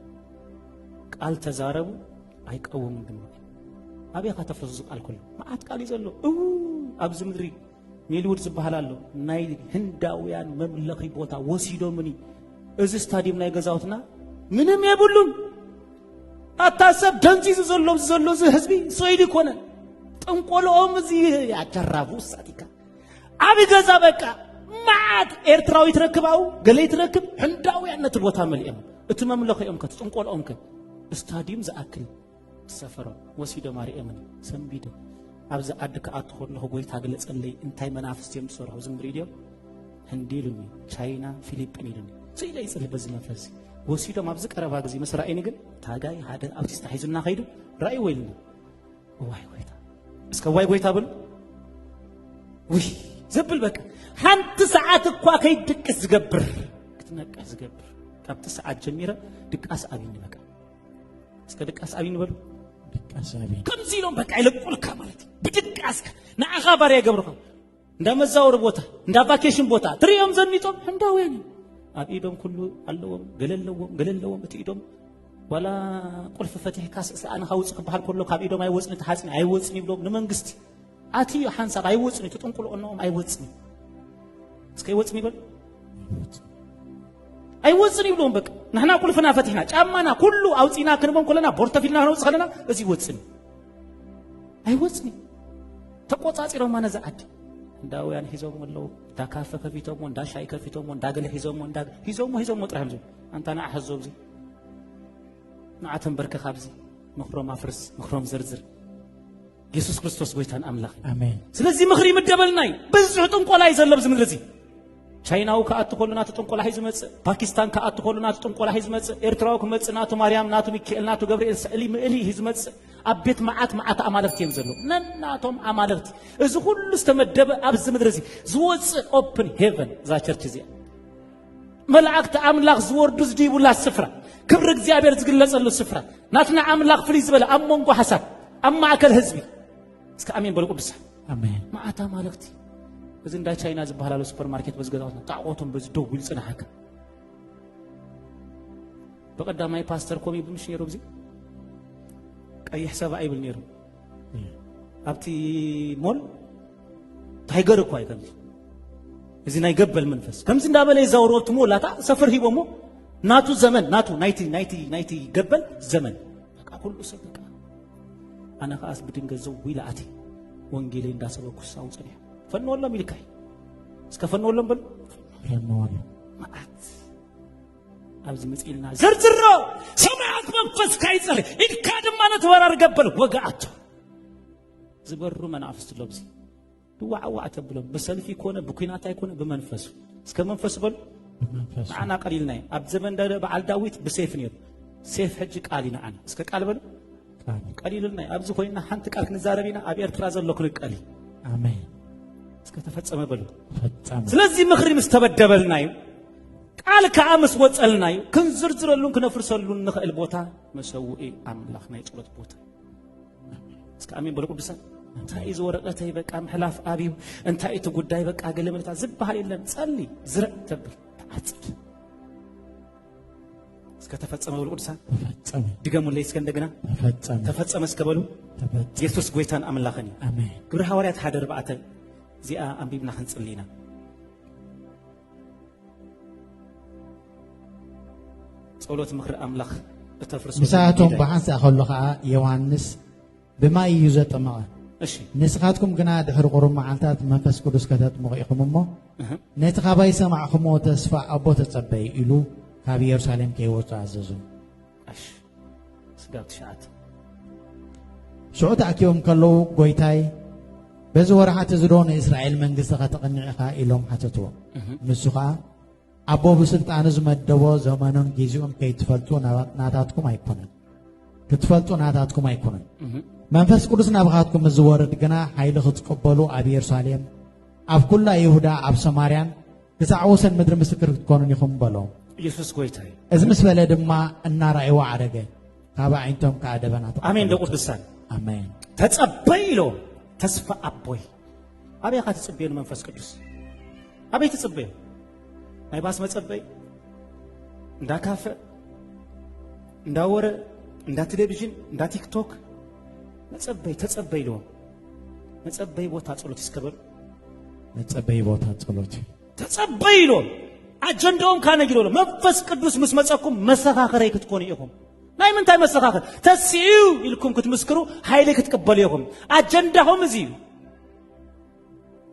ቃል ተዛረቡ አይቀወሙም ግን አብያካ ተፈሱ ቃል ኩሉ ማአት ቃል ይዘሎ አብዝ ምድሪ ሜልውድ ዝባሃላሎ ናይ ህንዳውያን መምለኺ ቦታ ወሲዶምኒ እዚ ስታዲየም ናይ ገዛውትና ምንም የብሉን አታሰብ ደንዚዝ ዘሎ ህዝቢ ሶይድ ኮነ ጥንቆሎም እዚ ያተራቡ ሳቲካ አብ ገዛ በቃ ማዓት ኤርትራዊ ትረክባው ገሌ ትረክብ ህንዳውያነት ቦታ መልእም እቲ መምለኺኦም ከጥንቆሎም ስታዲየም ዘአክል ሰፈሮ ወሲዶ ማርያምን ሰምቢደ አብዛ አድከ አትሆነው ጎይታ ገለጸለይ እንታይ መናፍስት የምትሰራው ዝም ሬዲዮ ህንዲሉኒ ቻይና ፊሊፒን ይሉኒ ሲለ ይጽልህ በዚህ መንፈስ ወሲዶ ማብዝ ቀረባ ጊዜ መስራኤኒ ግን ታጋይ ሀደ አውቲስት ሀይዝና ኸይዱ ራእይ ወይልና ዋይ ጎይታ እስከ ዋይ ጎይታ ብሉ ውይ ዘብል በቃ ሓንቲ ሰዓት እኳ ከይድቅስ ዝገብር ክትነቀስ ዝገብር ካብቲ ሰዓት ጀሚረ ድቃስ አብይኒ በቃ እስከ ድቃስ አብይኒ በሉ ድቃስ አብይኒ ከምዚሎም በቃ ይለቁልካ ማለት ብድቃስ ናአኻ ባሪያ ገብርኻ እንደመዛወር ቦታ እንደ ቫኬሽን ቦታ ትሪዮም ዘኒጦም ህንዳውያን አብይዶም ኩሉ አለዎም ገለለዎም እትይዶም ወላ ቁልፍ ፈትሕ ካስ አና ኻውጽ ክባሃል ኩሉ ካብይዶም አይወጽኒ ተሓጽኒ አይወጽኒ ብሎም ንመንግስቲ አቲ ሓንሳብ አይወጽኒ ተጥንቁልኦኖም አይወጽኒ እስከ ይወጽኒ በል አይወጽኒ ብሎም በቃ ንሕና ቁልፍና ፈትሕና ጫማና ኩሉ አውጺና ክንቦም ኩለና ቦርተፊልና ነው ጽኸለና እዚ ይወጽኒ አይወጽኒ ተቆጻጽሮም ማነዛአድ እንዳውያን ሂዞም ወለው ዳካፈ ከፊቶም ወንዳ ሻይ ከፊቶም ወንዳ ገለ ሂዞም ወንዳ ሂዞም ወጥራህም ዘ አንታና አሐዞብ ዚ ናዓተን በርከ ካብዚ ምኽሮም አፍርስ ምኽሮም ዝርዝር ኢየሱስ ክርስቶስ ጎይታን አምላኽ አሜን ስለዚህ ምኽሪ ምደበልናይ ብዙሕ ጥንቆላ ይዘለብ ዝምድረዚ ቻይናው ከአትኮሉና ተጥንቆላ ሂዝመጽ ፓኪስታን ከአትኮሉና ተጥንቆላ ሂዝመጽ ኤርትራው ከመጽናቱ ማርያም ናቱ ሚካኤል ናቱ ገብርኤል ሰሊ ሂዝመጽ አቤት ማዓት አማልክት የምዘሉ ነናቶም አማልክት እዚ ሁሉ ዝተመደበ አብዝ ምድረዚ ዝወጽ ኦፕን ሄቨን ዛ ቸርች እዚ መላእክት አምላኽ ዝወርዱ ዝዲቡላ ስፍራ ክብር እግዚአብሔር ዝግለጸሉ ስፍራ ናትና አምላኽ ፍሊ ዝበለ አሞንጎ ሐሳብ አማከል ህዝቢ እስከ አሜን በሉ ቅዱስ አሜን ማዓት አማልክት እዚ እንዳ ቻይና ዝባሃላሉ ሱፐር ማርኬት በዝገዛውና ጣዖቶም በዝዶ ይልጽናሐከ በቀዳማይ ፓስተር ኮሚ ብምሽ ነይሩ ብዚ ቀይሕ ሰባ ይብል ነይሩ ኣብቲ ሞል ታይገር እኮ አይከምዚ እዚ ናይ ገበል መንፈስ ከምዚ እንዳበለ ይዛውሮት ሞላታ ሰፈር ሂቦሞ ናቱ ዘመን ናቱ ናይቲ ገበል ዘመን በቃ ሁሉ ሰብ በቃ አና ካስ ብድንገት ዘው ይላአቲ ወንጌል እንዳሰበኩ ሳውጽኝ ፈንወለም ይልካይ እስከ ፈንወለም በል ፈንወለም ማአት አብዚ መጽኢልና ዝርዝሮ ሰማያት መንፈስ ካይጸል ኢድካድም ማለት ወራር ገበል ወጋአቶ ዝበሩ መናፍስት ለብዚ ድዋዓዋዕ ተብሎም በሰልፊ ኮነ በኩናታ ይኮነ በመንፈስ እስከ መንፈስ በል በመንፈስ አና ቀሊልናይ አብ ዘመን በዓል ዳዊት በሰይፍ ነይሩ ሰይፍ ሕጂ ቃሊና አና እስከ ቃል በል ቀሊልናይ አብዚ ኮይና ሓንቲ ቃል ክንዛረቢና አብ ኤርትራ ዘሎ ክንቀሊ አሜን እስከ ተፈጸመ በሉ ፈጸመ ስለዚህ ምኽሪ ምስተበደበልናዩ ቃል ከአምስ ወጸልናዩ ክንዝርዝረሉን ክነፍርሰሉን ንኽእል ቦታ መሰውኢ አምላኽ ናይ ጸሎት ቦታ እስከ አሜን በሉ ቅዱሳን እንታይ ዝወረቀተይ በቃ ምሕላፍ አብዩ እንታይ እቲ ጉዳይ በቃ ገለመልታ ዝባሃል የለን ጸሊ ዝረእ ተብል ተዓጽድ እስከ ተፈጸመ በሉ ቅዱሳን ተፈጸመ ድገሙልኝ እስከ እንደገና ተፈጸመ እስከ በሉ ኢየሱስ ጎይታን አምላኽን አሜን ግብረ ሐዋርያት ሓደ ርባዕተ እዚኣ አንቢብና ክንጽልይና ጸሎት ምኽሪ አምላኽ እተፍርሱ ምሳቶም በሓንሳ ከሎ ከዓ ዮሐንስ ብማይ እዩ ዘጠመቐ نسخاتكم جنا دحر قرم معلتات منفس قدس كتات مغيكم أمه نتخابي سمعكم وتسفع أبو تتصبي إلو كابي يرسالم كي وتعززون سقط شعات شعوت أكيوم كلو قويتاي بزور حتى زرون إسرائيل من قصة تقنعها إلهم حتى تو مسخا أبو بسلط أنا زمد دوا زمانون جيزيهم كي تفلتون ناتاتكم أيقونن كتفلتون ناتاتكم أيقونن منفس قدس نبغاتكم الزوارد جنا حيل خد قبلوا أبي يرسالم أف كل يهودا أب سماريان كسعوسن مدر مسكر تكونون يخم بلوم يسوس قويتاي إزمس بلد ما النار أيوا عرجة كابا عندهم كعدبنا آمين دو قدسان آمين تتصبيلو تسفى أبوي أبي أخذ تتصبيل منفس قدس أبي تتصبيل أي باس ما تتصبي ندا كافة ندا ورا ندا تلفزيون ندا تيك توك تتصبيلو نتصبي بوتا تصلوت يسكبر نتصبي بوتا تصلوت تتصبيلو أجندهم كان يقولون منفس قدس مسمعكم مسخاخر هيك تكون يهم ناي من تاي مسخاخر تسيو إلكم كتمسكروا هايلك تقبل يهم أجندهم زيو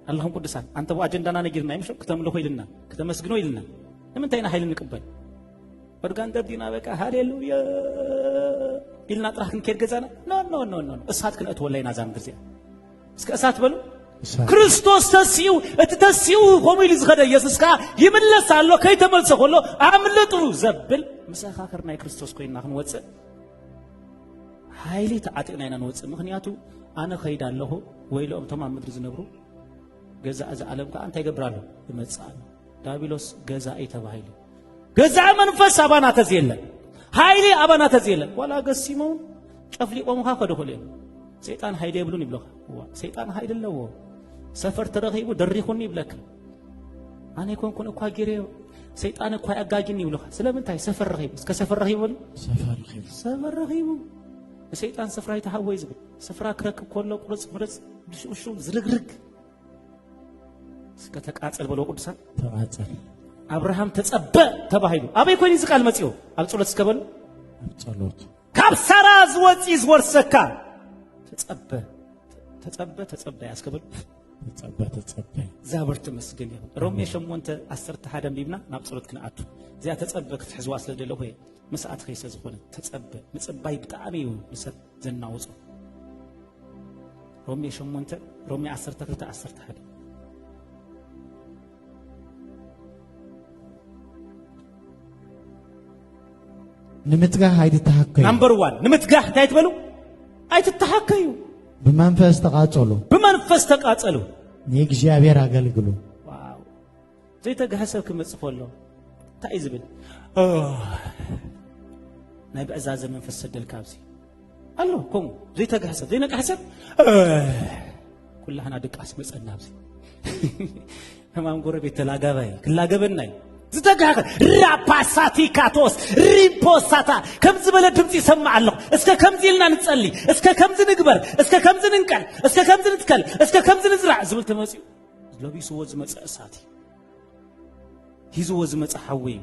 اللهم قدسان أنت بو أجندنا نجير ما يمشوا كتملوا هيلنا كتمسكنوا هيلنا من تاينا هايل نقبل برجان دردينا بك هاليلويا إلنا تراهن كير جزانا نو أسات كن أتولينا زام درزيا اسك أسات بلو كريستوس تسيو هم اللي زغدا يسسكا يملس الله كي تملس خلو عملتو زبل مسخاخرنا كريستوس كوينا نوص هايلي تعاطينا نوص مخنياتو انا خيد الله ويلو تمام مدر زنبرو غزا از عالم كا انت يغبرالو يمصال دابيلوس غزا ايتبايل غزا منفس ابانا تزيله هايلي ابانا تزيله ولا غسيمو ጨፍሊ ቆም ካከደሆለ ሰይጣን ሃይደ ይብሉን ይብለካ ሰይጣን ሃይደ ለዎ ሰፈር ተረኺቡ ደሪኹን ይብለካ አኔ ኮንኩን እኮ አገሬ ሰይጣን እኮ ያጋጅን ይብለካ ስለምን ታይ ሰፈር ረኺቡ እስከ ሰፈር ረኺቡ ሰፈር ረኺቡ ሰይጣን ሰፍራ ይተሐወይ ዝብል ሰፍራ ክረክብ ኮሎ ቁርጽ ምርጽ ድሽውሹ ዝርግርግ እስከ ተቃጸል ብሎ ቅዱሳን ተቃጸል አብርሃም ተጸበ ተባሂሉ አበይ ኮኒ ዝቃል መጽዮ አብጸሎት እስከበሉ አብጸሎት ካብሳራ ዝወጽ ወርሰካ ተጸበ ያስከበሉ ተጸበ ዛብርት መስገን ይሁን ሮሜ ሸሞንተ 10 ሐደም ሊብና ናብጸሎት ክናአቱ እዚያ ተጸበ ክትሕዝዋ ስለደለ ሆይ مسأت خيسة زخونة تتصبى متصبى بتعامي مسات زناوزو رومي شمونت رومي 10 حدا نمتجاه هايدي تحكيو نمبر 1 نمتجاه تايت بلو هايت تحكيو بمنفس تقاطلو نيك جابير اغلغلو واو زي تجهسب كمصفولو تايزبل ناي بأزاز من فسد الكابسي الله كم زي تجهسب زي نجهسب كلها نادق اسمع النابسي همام غربي تلاغاي كلا غبناي زتجهك راباساتي كاتوس ريمبوساتا كم زبل دمص يسمع الله اسك كم زيلنا نصلي اسك كم زنغبر اسك كم زننقل اسك كم زنتكل اسك كم زنزرع زبل تمصي لبيسو وز مصاساتي هيزو وز مصحوي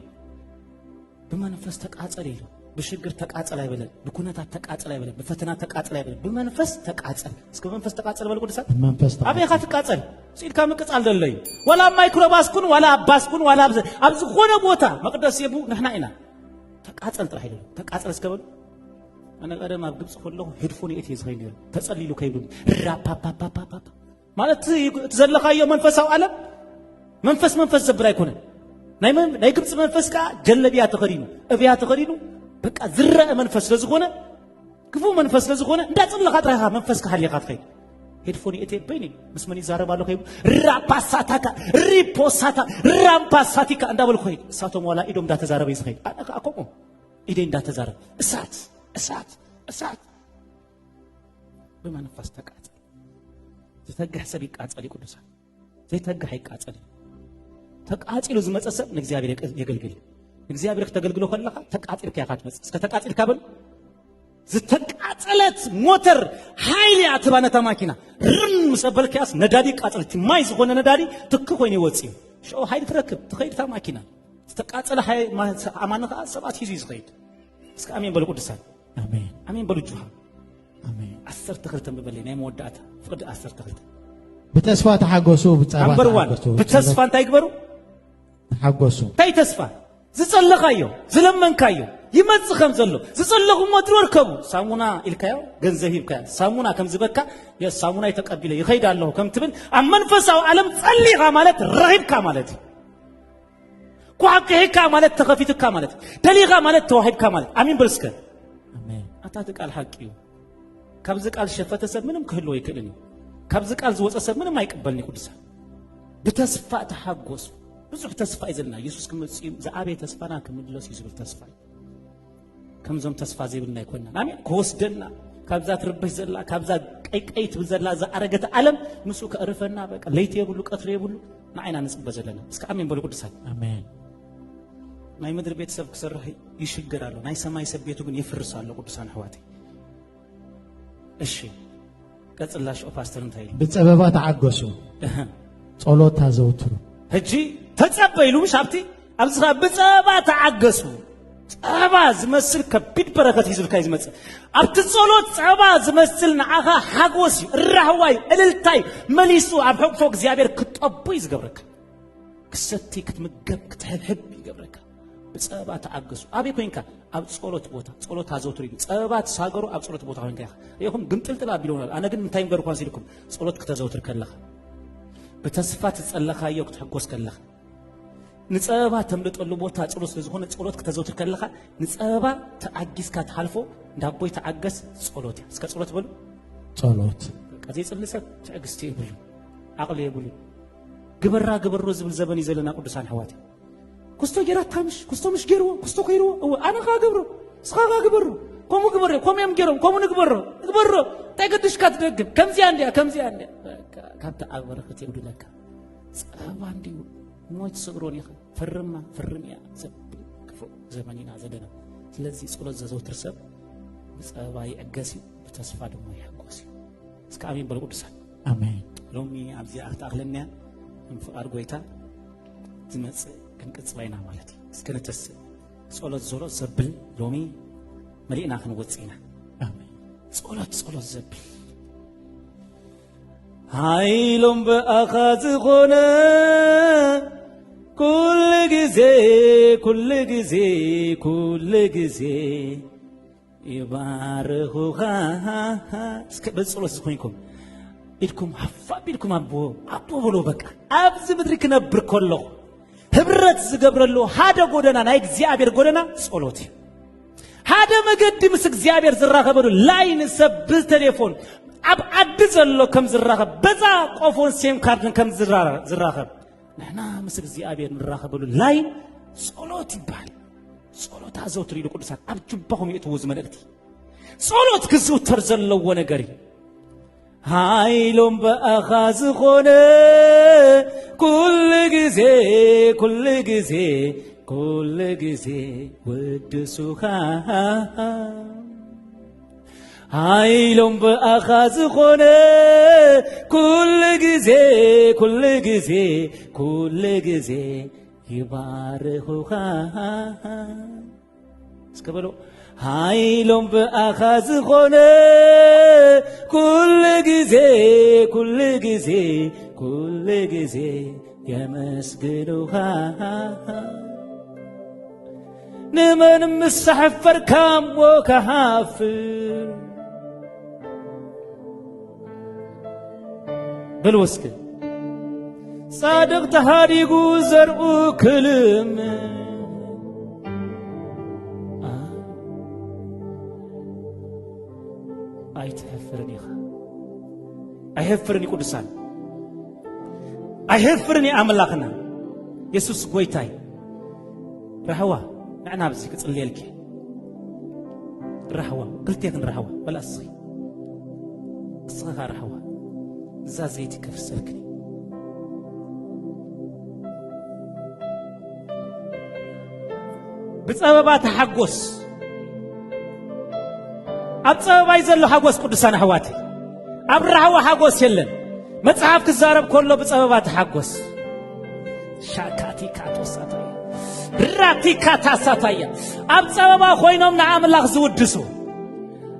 بمنفس تقاصل يلو بشجر تقاصل አይበለ በኩነታ ተቃጽል አይበለ በፈተና ተቃጽል አይበለ በመንፈስ ተቃጽል እስከ መንፈስ ተቃጽል በል ቅዱሳን መንፈስ አበይ ተቃጽል ሲልካ መቅጽ አልደለይ ወላ ማይክሮባስኩን ወላ አባስኩን ወላ አብዝ ሆነ ቦታ መቅደስ የቡ ነህና ኢና ተቃጽል ጥራ ሄደ ተቃጽል እስከበሉ انا ቀደም አብ ግብጽ ሆለሁ ሄድፎን የት ይዝኸኝ ተጸልይሉ ከይሉ ራፓፓፓፓ ማለት ተዘለኻዮ መንፈሳው ዓለም መንፈስ ዘብራ ይኮነ ናይ ግብጽ መንፈስ ካ ጀለቢያ ተኸሪኑ እብያ ተኸሪኑ በቃ ዝራ መንፈስ ለዝኾነ ክፉ መንፈስ ለዝኾነ እንዳጽልኻ ጥራኻ መንፈስ ካህሊኻ ትኸይድ ሄድፎን የት በይኒ መስመን ይዛረባሉ ከይሉ ራፓሳታካ ሪፖሳታ ራምፓሳቲካ እንዳበል ኸይድ እሳቶም ወላ ኢዶም እንዳተዛረበ ይዝኸይድ አቆቆ ኢዴ እንዳተዛረበ እሳት በመንፈስ ተቃጸል ዘተጋህ ሰብ ይቃጸል ይቅዱሳን ዘይተጋህ ይቃጸል ተቃጽሉ ዝመጸሰብ ለእግዚአብሔር የገልግል እግዚአብሔር ከተገልግሎ ከለኻ ተቃጽልከ ያካት መጽ እስከ ተቃጽል ካበል ዝተቃጸለት ሞተር ኃይል ያተባነታ ማኪና ርም ሰበልከያስ ነዳዲ ቃጸልቲ ማይ ዝሆነ ነዳዲ ትክ ኮይነ ይወጽ ሾው ኃይል ትረክብ ትኸይድታ ማኪና ዝተቃጸለ ኃይል አማነታ ሰባት ይዙ ይዝኸይድ እስከ አሜን በሉ ቅዱሳን አሜን አሜን በሉ ጁሃ አሜን 10 ተክልተን በበለና የመወዳታ ፍቅድ 10 ተክልተን በተስፋ ተሐጎሱ በጸባ ተሐጎሱ በተስፋ እንታይ ግበሩ ተሐጎሱ ታይ ተስፋ ዝጸለኻዮ ዝለመንካዮ ይመጽኸም ዘሎ ዝጸለኹ ሞትሮ ወርከቡ ሳሙና ኢልካዮ ገንዘብ ይብካዮ ሳሙና ከም ዝበካ የሳሙና ይተቀበለ ይኸይዳለሁ ከም ትብል ኣብ መንፈሳዊ ዓለም ጸሊኻ ማለት ረሂብካ ማለት ኳዕከካ ማለት ተኸፊትካ ማለት ደሊኻ ማለት ተዋሂብካ ማለት አሚን በርስከ አሜን አታት ቃል ሐቂዩ ካብዝ ቃል ሸፈተ ሰብ ምንም ክህልዎ ይክልኒ ካብዝ ቃል ዝወፀ ሰብ ምንም አይቀበልኒ ቅዱሳ በተስፋ ተሐጎሱ ብዙሕ ተስፋ ይዘልና ኢየሱስ ከመጽም ዘአቤ ተስፋና ከመድለስ ይዝብል ተስፋ ከምዞም ተስፋ ዘይብልና ይኮንና አሜን ኮስደና ካብዛ ትርበሽ ዘላ ካብዛ ቀይቀይት ብዘላ ዘአረገተ ዓለም ንሱ ከርፈና በቃ ለይት የብሉ ቀትር የብሉ ንዓይና ንጽበ ዘለና እስከ አሜን በሉ ቅዱሳን አሜን ናይ ምድር ቤተሰብ ክሰርሕ ይሽገራሉ ናይ ሰማይ ሰብ ቤቱ ግን ይፍርሳሉ ቅዱሳን አሕዋቴ እሺ ቀጽላሽ ፓስተር እንታይ በጸበባ ተዓገሱ ጸሎት ታዘውትሩ ህጂ ተጸበይሉ ሻብቲ አብዝኻ በጸባ ተዓገሱ ጸባ ዝመስል ከቢድ በረከት ይዝልካይ ዝመጽ ኣብቲ ጸሎት ጸባ ዝመስል ንዓኻ ሓጎስ ራህዋይ እልልታይ መሊሱ ኣብ ሕቅፎ እግዚአብሔር ክጠቡ ይዝገብረካ ክሰቲ ክትምገብ ክትሕብሕብ ይገብረካ በጸባ ተዓገሱ አብይ ኮይንካ ኣብ ጸሎት ቦታ ጸሎት ታዘውትሩ ጸባ ተሳገሩ ኣብ ጸሎት ቦታ ኮይንካ ይኹም ግምጥልጥላ ቢሎናል አነ ግን እንታይ ገርኳን ሲልኩም ጸሎት ከተዘውትር ከለኻ በተስፋ ተጸለኻዮ ክትሕጎስ ከለኻ ንጸባ ተምልጠሉ ቦታ ጸሎት ስለዝኾነ ጸሎት ከተዘውትር ከለኻ ንጸባ ተዓጊስካ ተሓልፎ እንዳቦይ ተዓገስ ጸሎት እስከ ጸሎት በሉ ጸሎት ከዚ ጽልሰት ትዕግስቲ ይብሉ ዓቅሊ ይብሉ ግበሮ ዝብል ዘበን ይዘለና ቅዱሳን አሕዋቴ ኩስቶ ጌራታምሽ ኩስቶ ምሽ ጌርዎ ኩስቶ ኮይርዎ አናኻ ገብሮ ስኻኻ ግበሮ ኮሙ ግበሮ ኮሙም ጌሮም ኮሙ ንግበሮ ታይገድሽካ ትደግም ከምዚያ እንዲያ ካብታ አበረከት ይውድለካ ጸባ እንዲሁ ሞት ሰግሮን ይኸ ፍርምያ ዘብክፉ ዘመኒና ዘለና ስለዚህ ጸሎት ዘዘውትር ሰብ ጸባ ይዕገሲ በተስፋ ደሞ ይሐጎስ እስከ አሜን በሉ ቅዱሳን አሜን ሎሚ ኣብዚ አኽታኽለና እንፍቃድ ጎይታ ዝመጽ ክንቅጽባይና ማለት እስከ ነተስ ጸሎት ዞሮ ዘብል ሎሚ መሊእና ክንወጽኢና አሜን ጸሎት ዘብል ኃይሎም በአኻዝ ኾነ ኩል ጊዜ ይባርኹኻ እስከ በጸሎት ዝኾንኩም ኢድኩም ሓፋብ ኢድኩም አቦ ብሎ በቃ ኣብዚ ምድሪ ክነብር ከለኹ ህብረት ዝገብረሉ ሓደ ጎደና ናይ እግዚአብሔር ጎደና ጸሎት እዩ ሓደ መገዲ ምስ እግዚአብሔር ዝራኸበሉ ላይን ሰብ ብቴሌፎን ኣብ ዓዲ ዘሎ ከም ዝራኸብ በዛ ቆፎን ሴም ካርድን ከም ዝራኸብ ንሕና ምስ እግዚአብሔር ንራኸበሉ ላይን ጸሎት ይባሃል ጸሎት አዘውትሩ ኢሉ ቅዱሳን ኣብ ጅባኹም ይእትዎ ዝመልእክቲ ጸሎት ክዝውተር ዘለዎ ነገር እዩ ኃይሎም በአኻዝ ኾነ ኩል ጊዜ ወድሱኻ ኃይሎም በአኻዝ ኾነ ኩል ጊዜ ይባርኹኻ እስከ በሎ ኃይሎም በአኻዝ ኾነ ኩል ጊዜ የመስግኑኻ ንመን ምሳሕፈርካም ወከሃፍር በልወስክ ጻድቅ ተሃዲጉ ዘርኡ ክልም አይሕፍርን ቅዱሳን አይሕፍርን አምላኽና ኢየሱስ ጎይታይ ረህዋ ንዕና ብዚ ክጽልየልኪ ረህዋ ክልቴክን ረህዋ በላስ እስኻ ረህዋ እዛ ዘይቲ ከፍሰልክኒ ብጸበባ ተሐጎስ ኣብ ጸበባይ ዘሎ ሓጎስ ቅዱሳን አሕዋቴ ኣብ ረህዋ ሓጎስ የለን መጽሐፍ ክዛረብ ከሎ ብጸበባ ተሐጎስ ሻካቲ ካቶሳታያ ራቲ ካታሳታያ ኣብ ጸበባ ኮይኖም ንኣምላኽ ዝውድሱ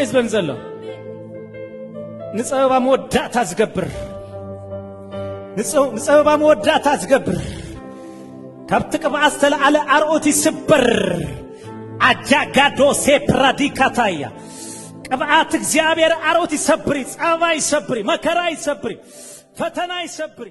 በለይ ዝበን ዘሎ ንጸበባ መወዳእታ ዝገብር ንጸበባ መወዳእታ ዝገብር ካብቲ ቅብዓት ዝተለዓለ አርኦት ይስበር አጃጋዶ ሴፕራዲካታያ ቅብዓት እግዚአብሔር አርኦት ይሰብሪ ጸበባ ይሰብሪ መከራ ይሰብሪ ፈተና ይሰብሪ